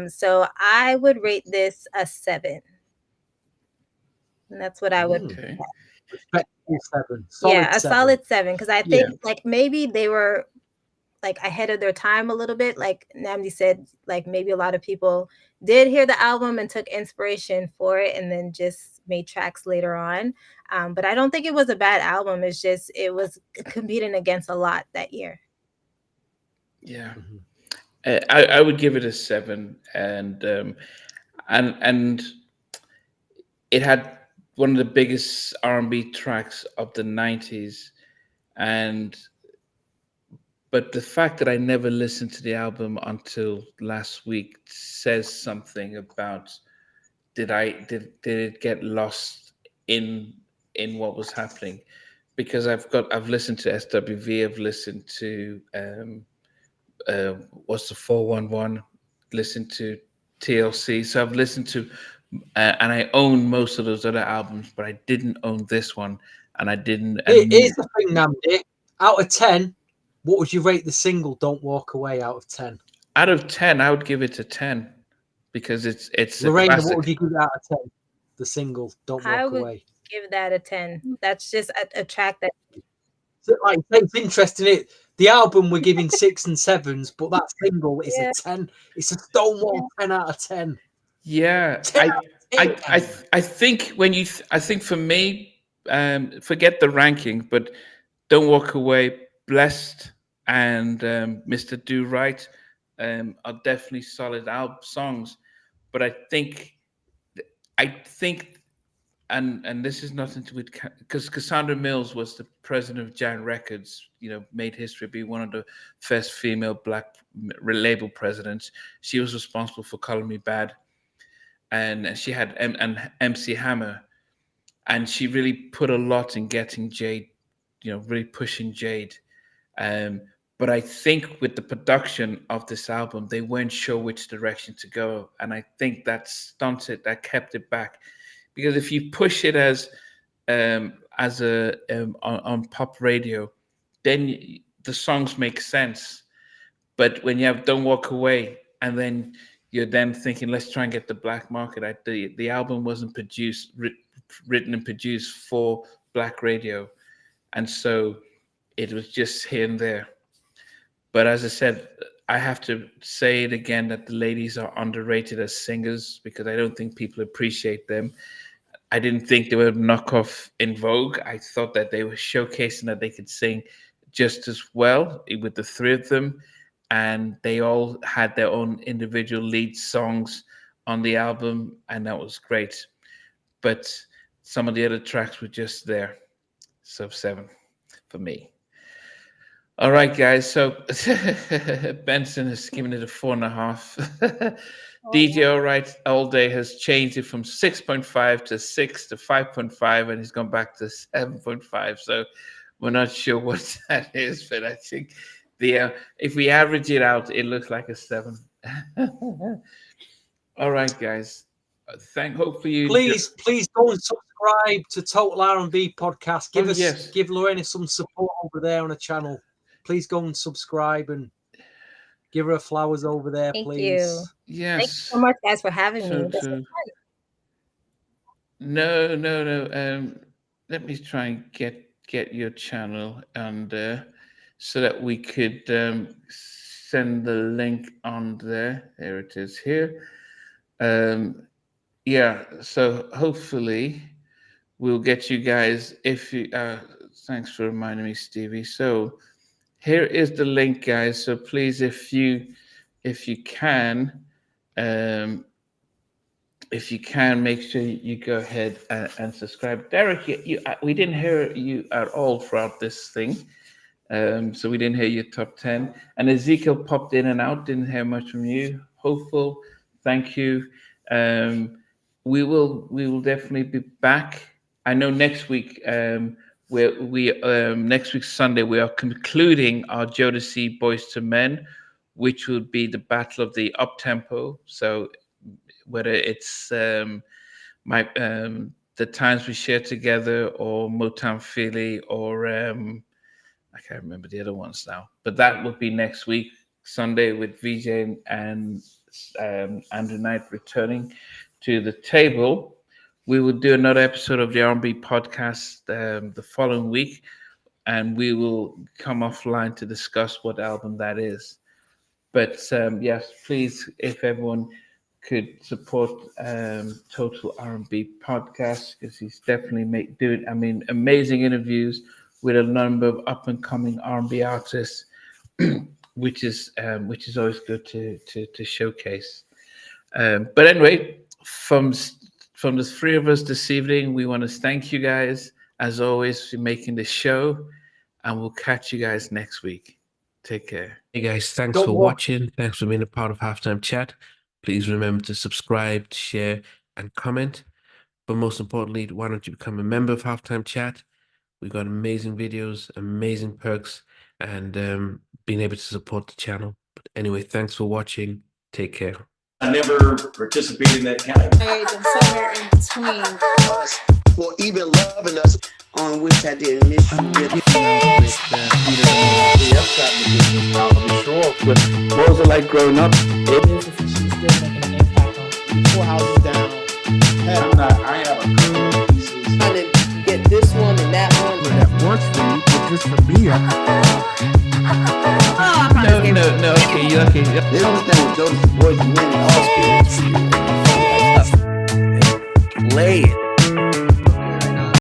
So I would rate this a 7. And that's what I would. Okay. Respectable 7. Yeah, a 7. solid 7 because I Yeah. think like maybe they were like ahead of their time a little bit. Like Namdi said, like maybe a lot of people did hear the album and took inspiration for it and then just made tracks later on. But I don't think it was a bad album. It's just it was competing against a lot that year. Yeah. I would give it a 7, and it had one of the biggest R&B tracks of the 90s. and but the fact that I never listened to the album until last week says something about did it get lost in what was happening, because I've listened to SWV, I've listened to what's the 411, listened to TLC, so I've listened to and I own most of those other albums, but I didn't own this one, and I didn't. Here's the thing, Namdi. Out of 10, what would you rate the single "Don't Walk Away" out of 10? Out of 10, I would give it a 10 because it's a Lorena, classic. what would you give it out of 10? The single "Don't I Walk would Away." give that a 10. That's just a track that So, like, it's interesting. The album we're giving 6 and 7s, but that single is Yeah. a 10. It's a stonewall 10 out of 10. Yeah, 10 out of 10. I think when you I think for me, forget the ranking, but Don't Walk Away, Blessed, and Mr. Do Right are definitely solid album songs. But I think, and this is nothing to with, because Cassandra Mills was the president of Giant Records, made history, be one of the first female black label presidents. She was responsible for Color Me Bad, and she had and MC Hammer, and she really put a lot in getting Jade, really pushing Jade. But I think with the production of this album, they weren't sure which direction to go, and I think that stunted, that kept it back, because if you push it as a on pop radio, then the songs make sense. But when you have Don't Walk Away, and then you're then thinking, let's try and get the black market. The album wasn't written and produced for black radio, and so it was just here and there. But as I said, I have to say it again that the ladies are underrated as singers, because I don't think people appreciate them. I didn't think they were knockoff in Vogue. I thought that they were showcasing that they could sing just as well with the three of them, and they all had their own individual lead songs on the album, and that was great. But some of the other tracks were just there. So 7 for me. All right, guys. So Benson has given it a 4.5. DJ All Right All Day has changed it from 6.5 to 6 to 5.5, and he's gone back to 7.5. So we're not sure what that is, but I think if we average it out, it looks like a 7. All right, guys. Hopefully you Please go and subscribe to Total R&B Podcast. Give Lorena some support over there on the channel. Please go and subscribe and give her flowers over there, please. You. Yes. Thank you so much, guys, for having me. No. Let me try and get your channel, and so that we could send the link on there. There it is here. Yeah. So hopefully we'll get you guys. If you, thanks for reminding me, Stevie. So here is the link, guys. So please, if you can, make sure you go ahead and subscribe. Derek, we didn't hear you at all throughout this thing, so we didn't hear your top 10. And Ezekiel popped in and out. Didn't hear much from you. Hopeful, thank you. We will definitely be back. I know next week. Next week Sunday we are concluding our Jodeci Boys to Men, which will be the battle of the up tempo. So whether it's the times we share together, or Motown Philly, or I can't remember the other ones now, but that will be next week Sunday, with VJ and Andrew Knight returning to the table. We will do another episode of the R&B podcast the following week, and we will come offline to discuss what album that is. But yes, please, if everyone could support Total R&B Podcast, because he's definitely doing amazing interviews with a number of up and coming R&B artists, which is always good to showcase. But anyway, from the three of us this evening, we want to thank you guys, as always, for making the show. and we'll catch you guys next week. Take care. Hey guys, thanks Don't for walk. watching. Thanks for being a part of Halftime Chat. Please remember to subscribe, share, and comment. But most importantly, why don't you become a member of Halftime Chat? We've got amazing videos, amazing perks, and being able to support the channel. But anyway, thanks for watching. Take care. I never participated in that category. And somewhere in between. Us for even loving us, on which I didn't miss you with. What was it like growing up? She's still making an impact on 4 houses down. I have a couple of pieces. Trying to get this one and that one. That works for you, but just for me, No, okay, you're okay. They don't understand what Jonas' voice winning all spirits. Play it.